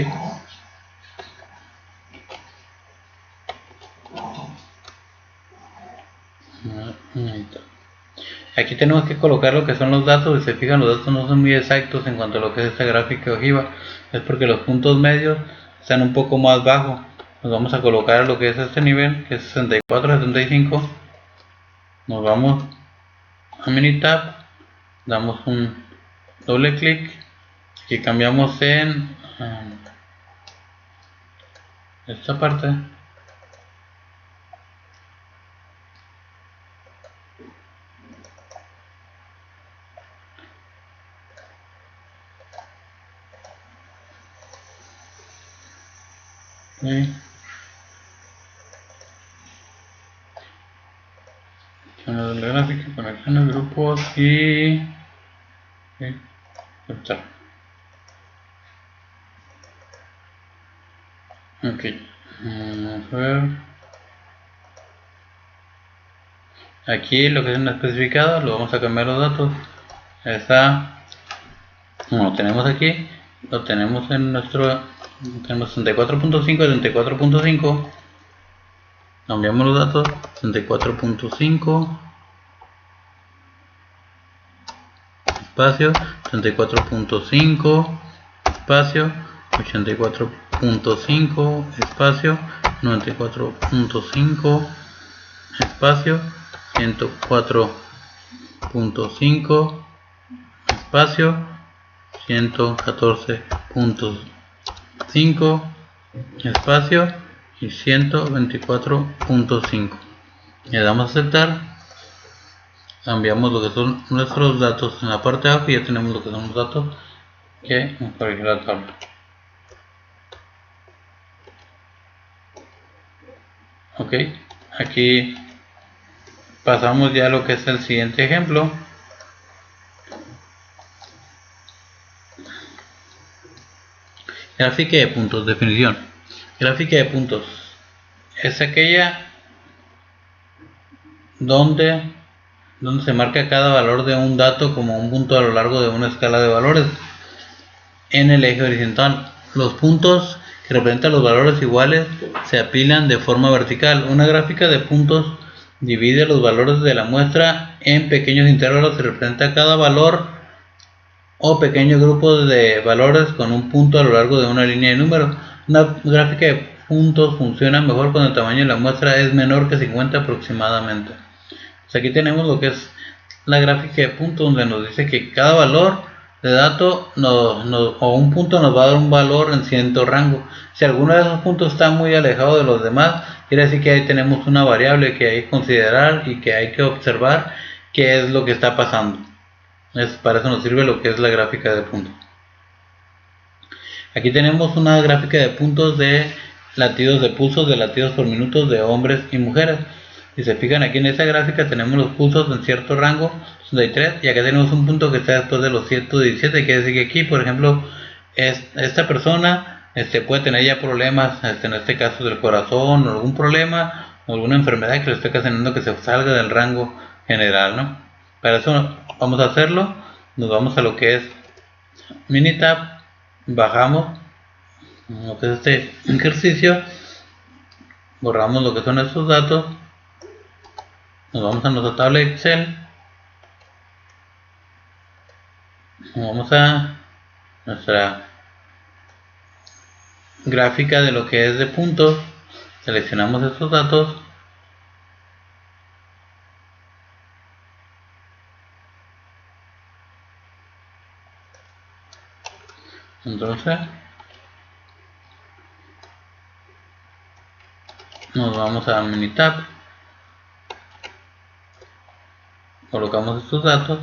aquí tenemos que colocar lo que son los datos. Si se fijan, los datos no son muy exactos en cuanto a lo que es esta gráfica ojiva, es porque los puntos medios están un poco más bajos, nos vamos a colocar lo que es este nivel, que es 64, 75. Nos vamos a Minitab, damos un doble clic y cambiamos en esta parte. La gráfica, conexiones, grupos y aceptar. Ok, vamos a ver. Aquí lo que es un especificado, lo vamos a cambiar los datos. Está, como lo tenemos aquí, lo tenemos en nuestro, tenemos 64.5 y 74.5. Cambiamos los datos, 64.5 espacio, 34.5 espacio, 84.5 espacio, 94.5 espacio, 104.5 espacio, 114.5 espacio y 124.5. Le damos a aceptar. Cambiamos lo que son nuestros datos en la parte de abajo y ya tenemos lo que son los datos que nos corrige la tabla. Ok, aquí pasamos ya a lo que es el siguiente ejemplo. Gráfica de puntos, definición. Gráfica de puntos es aquella donde se marca cada valor de un dato como un punto a lo largo de una escala de valores en el eje horizontal. Los puntos que representan los valores iguales se apilan de forma vertical. Una gráfica de puntos divide los valores de la muestra en pequeños intervalos y representa cada valor o pequeños grupos de valores con un punto a lo largo de una línea de números. Una gráfica de puntos funciona mejor cuando el tamaño de la muestra es menor que 50 aproximadamente. Pues aquí tenemos lo que es la gráfica de puntos, donde nos dice que cada valor de dato o un punto nos va a dar un valor en cierto rango. Si alguno de esos puntos está muy alejado de los demás, quiere decir que ahí tenemos una variable que hay que considerar y que hay que observar qué es lo que está pasando. Para eso nos sirve lo que es la gráfica de puntos. Aquí tenemos una gráfica de puntos de latidos de pulsos, de latidos por minutos de hombres y mujeres. Si se fijan aquí en esta gráfica tenemos los pulsos en cierto rango, 63, y acá tenemos un punto que está después de los 117, quiere decir que aquí, por ejemplo, esta persona puede tener ya problemas, en este caso del corazón, o algún problema, o alguna enfermedad que le esté ocasionando que se salga del rango general, ¿no? Para eso vamos a hacerlo, nos vamos a lo que es Minitab, bajamos lo que es este ejercicio, borramos lo que son estos datos, nos vamos a nuestra tabla Excel, nos vamos a nuestra gráfica de lo que es de puntos, seleccionamos estos datos, entonces nos vamos a Minitab, colocamos estos datos,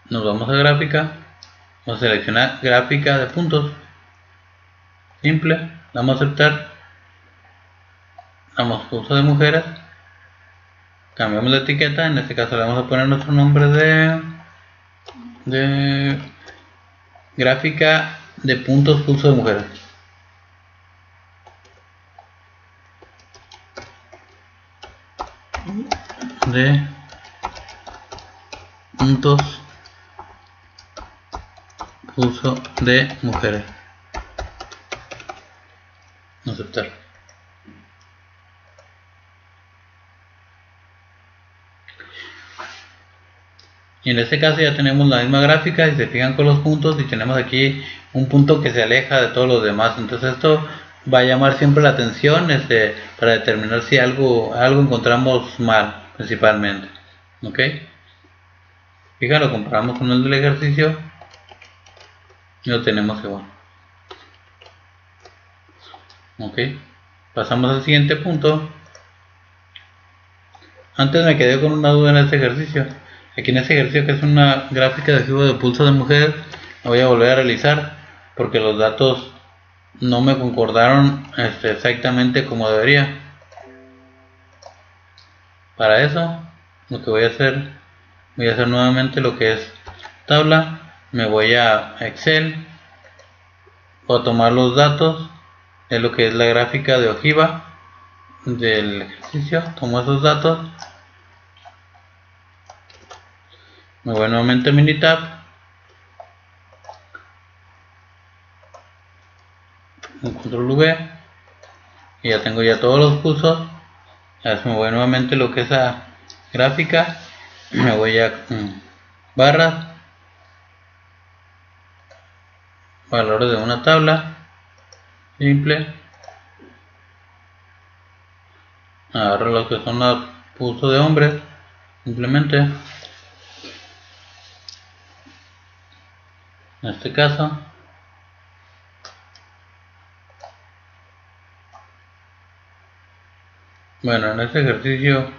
nos vamos a gráfica, vamos a seleccionar gráfica de puntos, simple, damos a aceptar, damos pulso de mujeres, cambiamos la etiqueta, en este caso le vamos a poner nuestro nombre de gráfica de puntos pulso de mujeres. De puntos pulso de mujeres. Aceptar. Y en este caso ya tenemos la misma gráfica, y se fijan con los puntos, y tenemos aquí un punto que se aleja de todos los demás. Entonces esto va a llamar siempre la atención para determinar si algo encontramos mal, principalmente. ¿Ok? Fíjalo, lo comparamos con el del ejercicio y lo tenemos igual. ¿Ok? Pasamos al siguiente punto. Antes me quedé con una duda en este ejercicio. Aquí en este ejercicio, que es una gráfica de flujo de pulso de mujer, la voy a volver a realizar porque los datos no me concordaron exactamente como debería. Para eso, lo que voy a hacer nuevamente lo que es tabla. Me voy a Excel, voy a tomar los datos de lo que es la gráfica de ojiva del ejercicio. Tomo esos datos, me voy nuevamente a Minitab, un control V y ya tengo ya todos los pulsos. Ahora me voy nuevamente a lo que es la gráfica, me voy a barras, valores de una tabla simple, agarro lo que son los pulsos de hombres, simplemente en este caso. Bueno, en este ejercicio,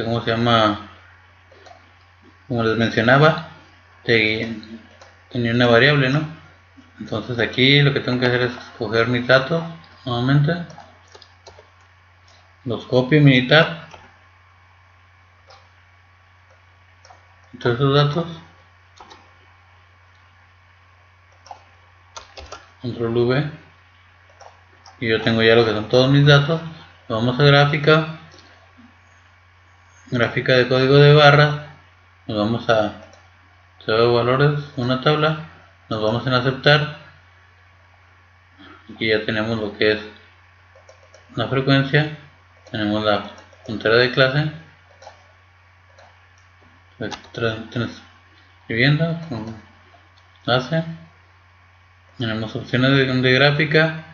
¿cómo se llama? Como les mencionaba, tenía una variable, ¿no? Entonces aquí lo que tengo que hacer es escoger mis datos nuevamente, los copio en Minitab, todos esos datos, control V, y yo tengo ya lo que son todos mis datos. Vamos a gráfica de código de barras, nos vamos a valores, una tabla, nos vamos en aceptar. Aquí ya tenemos lo que es la frecuencia, tenemos la puntera de clase, vivienda con clase, tenemos opciones de gráfica,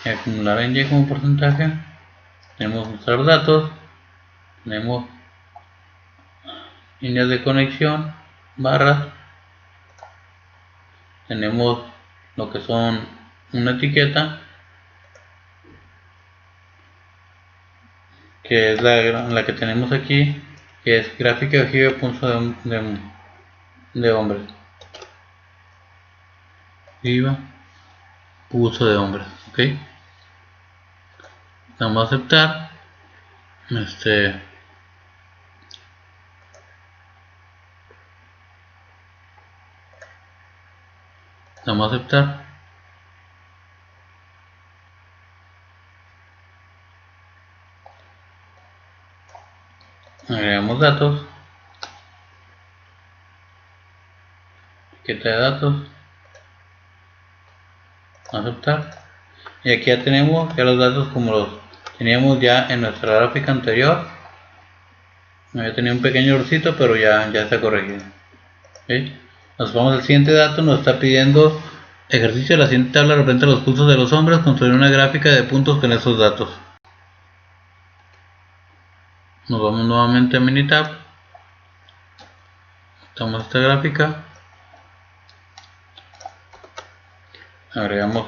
acumular en Y como porcentaje, tenemos mostrar datos, tenemos líneas de conexión, barras, tenemos lo que son una etiqueta, que es la que tenemos aquí, que es gráfica de ojiva pulso de hombres. Ojiva pulso de hombres, ok. Vamos a aceptar. Vamos a aceptar. Agregamos datos. Etiqueta de datos. Aceptar. Y aquí ya tenemos ya los datos como los teníamos ya en nuestra gráfica anterior. Había tenido un pequeño errorcito, pero ya está corregido. ¿Okay? Nos vamos al siguiente dato. Nos está pidiendo ejercicio de la siguiente tabla representa los pulsos de los hombres. Construir una gráfica de puntos con esos datos. Nos vamos nuevamente a Minitab. Tomamos esta gráfica. Agregamos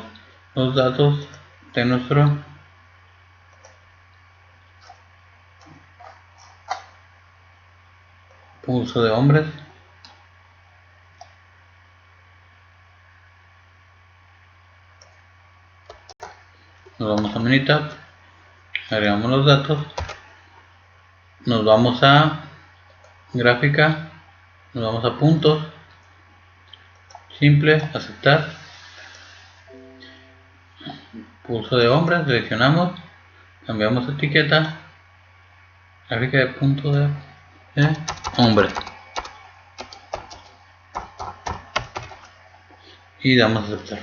los datos de nuestro pulso de hombres. Nos vamos a Minitab. Agregamos los datos. Nos vamos a gráfica. Nos vamos a puntos. Simple, aceptar. Pulso de hombres, seleccionamos. Cambiamos etiqueta. Gráfica de punto de hombre. Y damos a aceptar.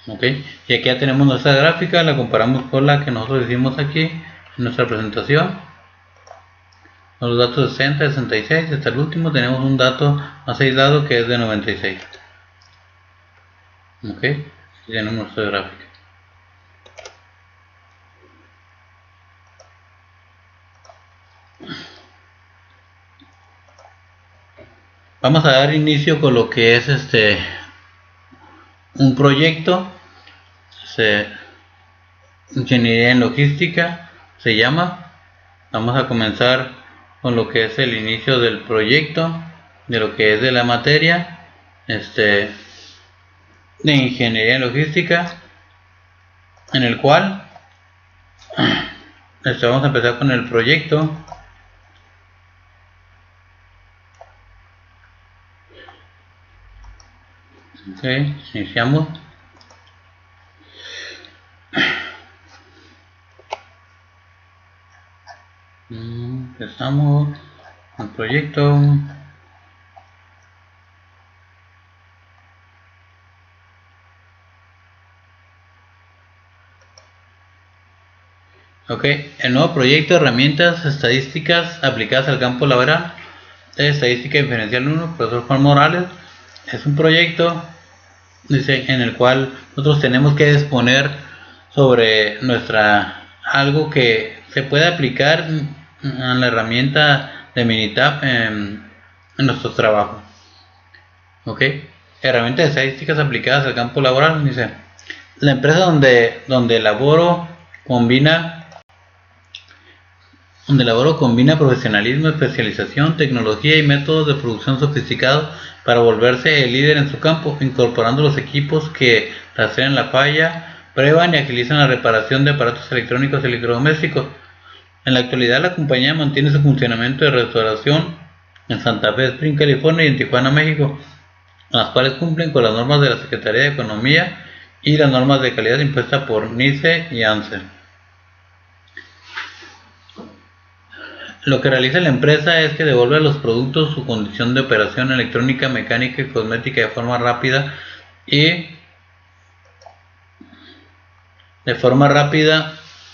Ok, y aquí ya tenemos nuestra gráfica, la comparamos con la que nosotros hicimos aquí en nuestra presentación. Los datos 60, 66, hasta el último tenemos un dato más aislado que es de 96. Ok, tenemos nuestra gráfica. Vamos a dar inicio con lo que es un proyecto, ingeniería en logística se llama. Vamos a comenzar con lo que es el inicio del proyecto, de lo que es de la materia de ingeniería en logística, en el cual vamos a empezar con el proyecto. Ok, iniciamos. Empezamos el proyecto. Ok, el nuevo proyecto de herramientas estadísticas aplicadas al campo laboral de estadística diferencial 1, profesor Juan Morales. Es un proyecto, dice, en el cual nosotros tenemos que disponer sobre algo que se puede aplicar a la herramienta de Minitab en nuestros trabajos. Ok, herramientas estadísticas aplicadas al campo laboral. Dice, la empresa donde laboro combina profesionalismo, especialización, tecnología y métodos de producción sofisticados para volverse el líder en su campo, incorporando los equipos que rastrean la falla, prueban y agilizan la reparación de aparatos electrónicos y electrodomésticos. En la actualidad, la compañía mantiene su funcionamiento de restauración en Santa Fe Spring, California y en Tijuana, México, las cuales cumplen con las normas de la Secretaría de Economía y las normas de calidad impuestas por NICE y ANSE. Lo que realiza la empresa es que devuelve a los productos su condición de operación electrónica, mecánica y cosmética de forma rápida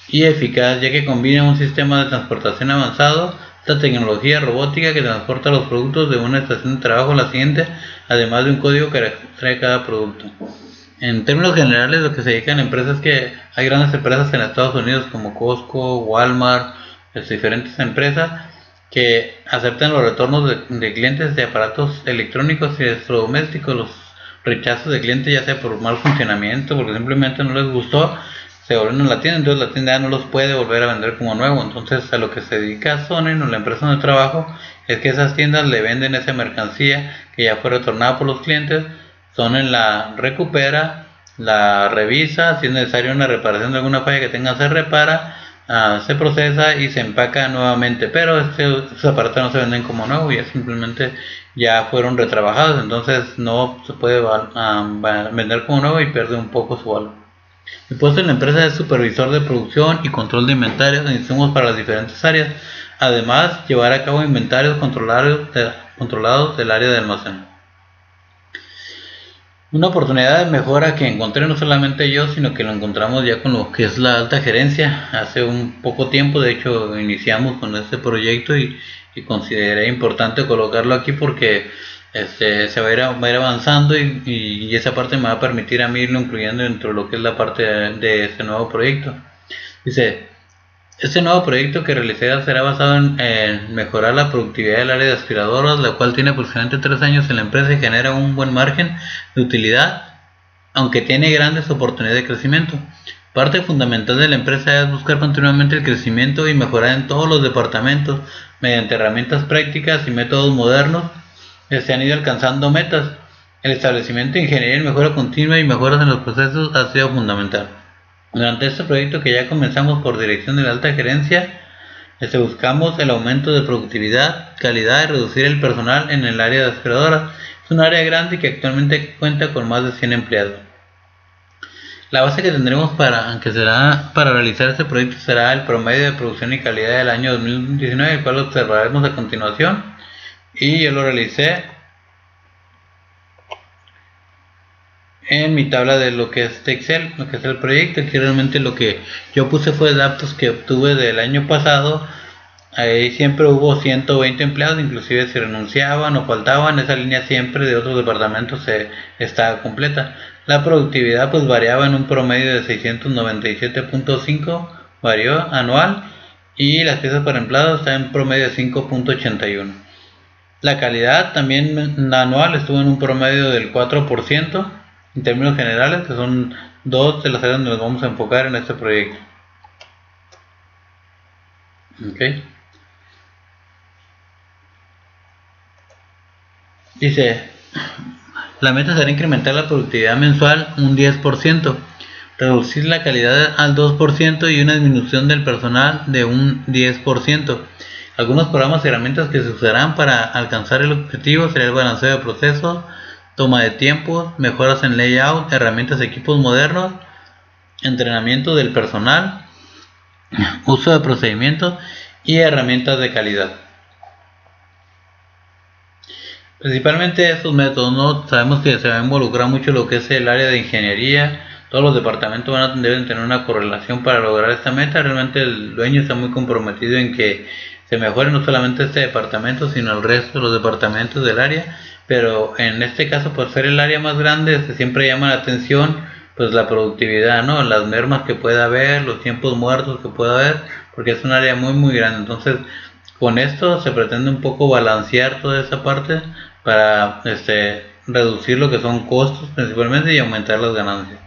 y eficaz, ya que combina un sistema de transportación avanzado, esta tecnología robótica que transporta los productos de una estación de trabajo a la siguiente, además de un código que trae cada producto. En términos generales, lo que se dedica a la empresa es que hay grandes empresas en Estados Unidos como Costco, Walmart, diferentes empresas que aceptan los retornos de clientes de aparatos electrónicos y electrodomésticos, los rechazos de clientes, ya sea por mal funcionamiento, porque simplemente no les gustó, se vuelven a la tienda, entonces la tienda ya no los puede volver a vender como nuevo. Entonces, a lo que se dedica Sonnen o la empresa donde trabajo es que esas tiendas le venden esa mercancía que ya fue retornada por los clientes. Sonnen la recupera, la revisa, si es necesario una reparación de alguna falla que tenga, se repara, se procesa y se empaca nuevamente, pero estos aparatos no se venden como nuevos, ya simplemente ya fueron retrabajados, entonces no se puede vender como nuevo y pierde un poco su valor. Mi puesto en la empresa es supervisor de producción y control de inventarios e insumos para las diferentes áreas. Además, llevar a cabo inventarios controlados del área de almacén. Una oportunidad de mejora que encontré no solamente yo, sino que lo encontramos ya con lo que es la alta gerencia. Hace un poco tiempo, de hecho, iniciamos con este proyecto y consideré importante colocarlo aquí porque se va a ir avanzando y esa parte me va a permitir a mí irlo incluyendo dentro de lo que es la parte de este nuevo proyecto. Dice, este nuevo proyecto que realizará será basado en mejorar la productividad del área de aspiradoras, la cual tiene aproximadamente 3 años en la empresa y genera un buen margen de utilidad, aunque tiene grandes oportunidades de crecimiento. Parte fundamental de la empresa es buscar continuamente el crecimiento y mejorar en todos los departamentos mediante herramientas prácticas y métodos modernos que se han ido alcanzando metas. El establecimiento de ingeniería en mejora continua y mejoras en los procesos ha sido fundamental. Durante este proyecto que ya comenzamos por dirección de la alta gerencia, buscamos el aumento de productividad, calidad y reducir el personal en el área de aspiradoras. Es un área grande que actualmente cuenta con más de 100 empleados. La base que tendremos para realizar este proyecto será el promedio de producción y calidad del año 2019, el cual observaremos a continuación. Y yo lo realicé en mi tabla de lo que es Excel, lo que es el proyecto. Aquí realmente lo que yo puse fue datos que obtuve del año pasado Ahí siempre hubo 120 empleados, inclusive si renunciaban o faltaban, esa línea siempre de otros departamentos estaba completa. La productividad pues variaba en un promedio de 697.5, varió anual, y las piezas por empleado está en promedio de 5.81. La calidad también anual estuvo en un promedio del 4% en términos generales, que son dos de las áreas donde nos vamos a enfocar en este proyecto. Okay. Dice, la meta será incrementar la productividad mensual un 10%, reducir la calidad al 2% y una disminución del personal de un 10%. Algunos programas y herramientas que se usarán para alcanzar el objetivo será el balanceo de procesos, toma de tiempos, mejoras en layout, herramientas de equipos modernos, entrenamiento del personal, uso de procedimientos y herramientas de calidad. Principalmente estos métodos, ¿no? Sabemos que se va a involucrar mucho lo que es el área de ingeniería. Todos los departamentos deben tener una correlación para lograr esta meta. Realmente el dueño está muy comprometido en que se mejore no solamente este departamento, sino el resto de los departamentos del área. Pero en este caso, por ser el área más grande, siempre llama la atención pues la productividad, ¿no? Las mermas que pueda haber, los tiempos muertos que pueda haber, porque es un área muy grande. Entonces, con esto se pretende un poco balancear toda esa parte para reducir lo que son costos principalmente y aumentar las ganancias.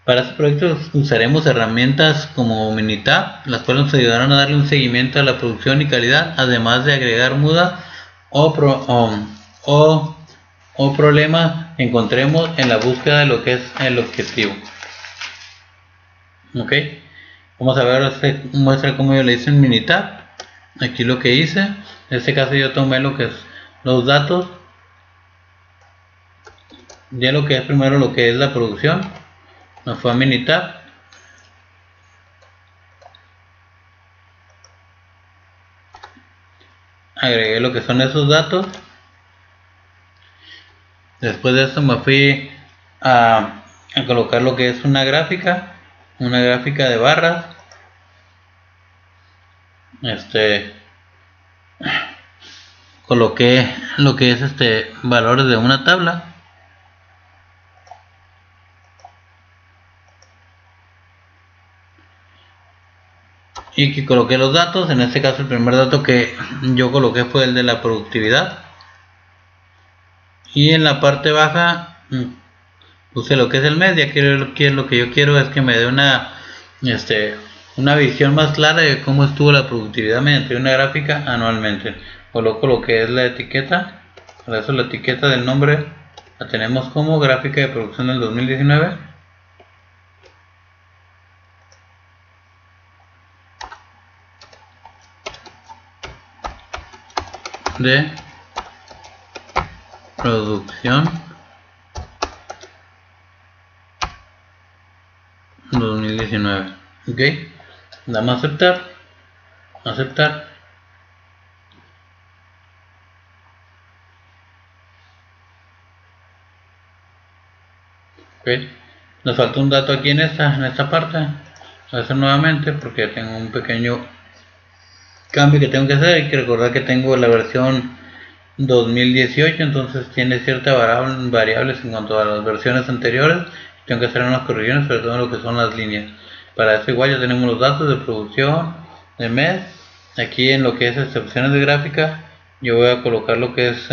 Para este proyecto usaremos herramientas como Minitab, las cuales nos ayudarán a darle un seguimiento a la producción y calidad, además de agregar mudas o problemas que encontremos en la búsqueda de lo que es el objetivo. Ok, vamos a ver, muestra cómo yo le hice en Minitab. Aquí lo que hice, en este caso yo tomé lo que es los datos, ya lo que es primero lo que es la producción, nos fue a Minitab, agregué lo que son esos datos, después de eso me fui a colocar lo que es una gráfica de barras, coloqué lo que es valores de una tabla. Y que coloqué los datos, en este caso el primer dato que yo coloqué fue el de la productividad. Y en la parte baja puse lo que es el mes, ya que lo que yo quiero es que me dé una visión más clara de cómo estuvo la productividad mediante una gráfica anualmente. Coloco lo que es la etiqueta, para eso la etiqueta del nombre la tenemos como gráfica de producción del 2019. De producción 2019. Ok, damos a aceptar. Ok, nos falta un dato aquí en esta parte. Voy a hacer nuevamente porque tengo un pequeño cambio que tengo que hacer. Hay que recordar que tengo la versión 2018, entonces tiene ciertas variables en cuanto a las versiones anteriores. Tengo que hacer unas correcciones, sobre todo en lo que son las líneas. Para eso igual ya tenemos los datos de producción, de mes. Aquí en lo que es opciones de gráfica, yo voy a colocar lo que es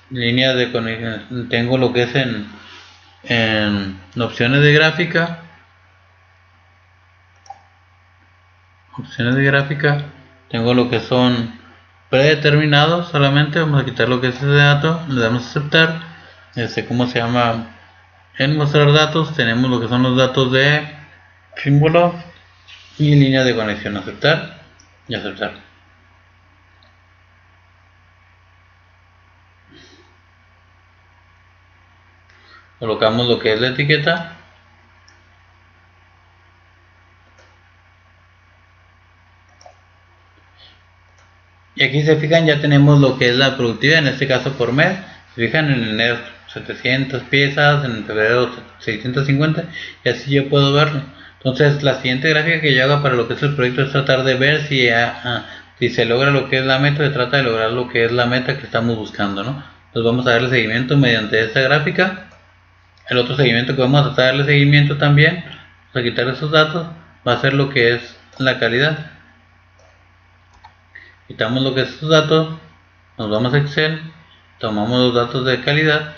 líneas de conexión. Tengo lo que es en opciones de gráfica. Tengo lo que son predeterminados solamente. Vamos a quitar lo que es ese dato, le damos a aceptar. ¿Cómo se llama? En mostrar datos tenemos lo que son los datos de símbolo y línea de conexión. Aceptar y aceptar. Colocamos lo que es la etiqueta. Y aquí se fijan, ya tenemos lo que es la productividad, en este caso por mes. Se fijan, en enero 700 piezas, en febrero 650, y así yo puedo verlo. Entonces la siguiente gráfica que yo haga para lo que es el proyecto es tratar de ver si se logra lo que es la meta, se trata de lograr lo que es la meta que estamos buscando, ¿no? Entonces vamos a darle seguimiento mediante esta gráfica. El otro seguimiento que vamos a darle seguimiento también, a quitar esos datos, va a ser lo que es la calidad. Quitamos lo que es estos datos, nos vamos a Excel, tomamos los datos de calidad,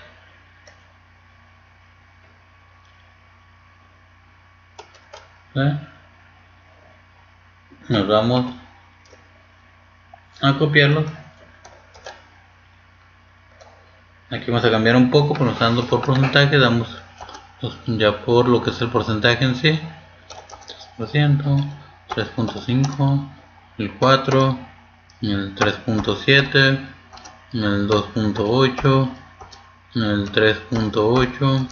nos vamos a copiarlo. Aquí vamos a cambiar un poco, dando por porcentaje, damos ya por lo que es el porcentaje en sí, 3%, 3.5, el 4, el 3.7, el 2.8, el 3.8,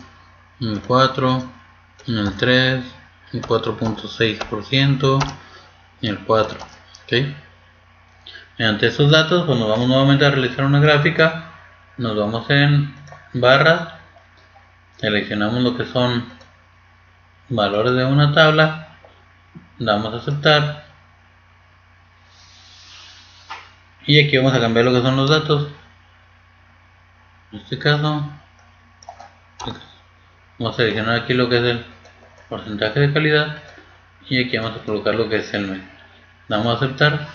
el 4, el 3, el 4.6% y el 4. ¿Okay? Mediante estos datos, pues nos vamos nuevamente a realizar una gráfica. Nos vamos en barras, seleccionamos lo que son valores de una tabla, damos a aceptar y aquí vamos a cambiar lo que son los datos. En este caso vamos a seleccionar aquí lo que es el porcentaje de calidad y aquí vamos a colocar lo que es el mes. Damos a aceptar.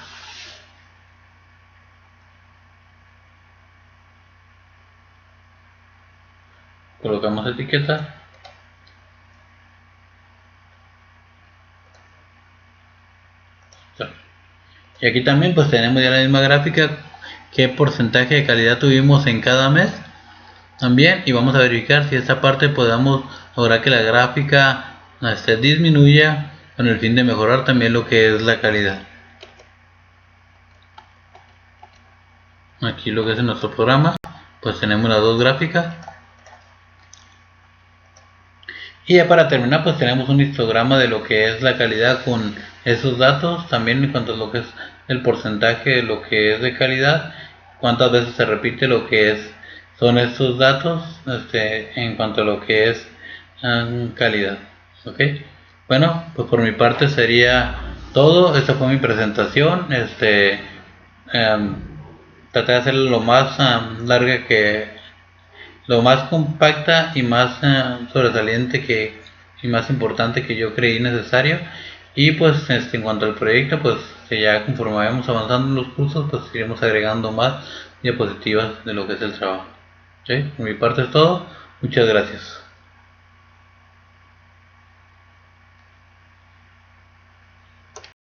Colocamos etiqueta. Y aquí también pues tenemos ya la misma gráfica, qué porcentaje de calidad tuvimos en cada mes también, y vamos a verificar si esta parte podamos lograr que la gráfica disminuya con el fin de mejorar también lo que es la calidad. Aquí lo que es en nuestro programa, pues tenemos las dos gráficas. Y ya para terminar, pues tenemos un histograma de lo que es la calidad con esos datos, también en cuanto a lo que es el porcentaje de lo que es de calidad, cuántas veces se repite lo que son estos datos en cuanto a lo que es calidad. ¿Ok? Bueno, pues por mi parte sería todo. Esta fue mi presentación. Traté de hacerlo lo más larga lo más compacta y más sobresaliente y más importante que yo creí necesario. Y pues en cuanto al proyecto, pues que ya conforme vayamos avanzando en los cursos, pues iremos agregando más diapositivas de lo que es el trabajo. ¿Sí? Por mi parte es todo. Muchas gracias.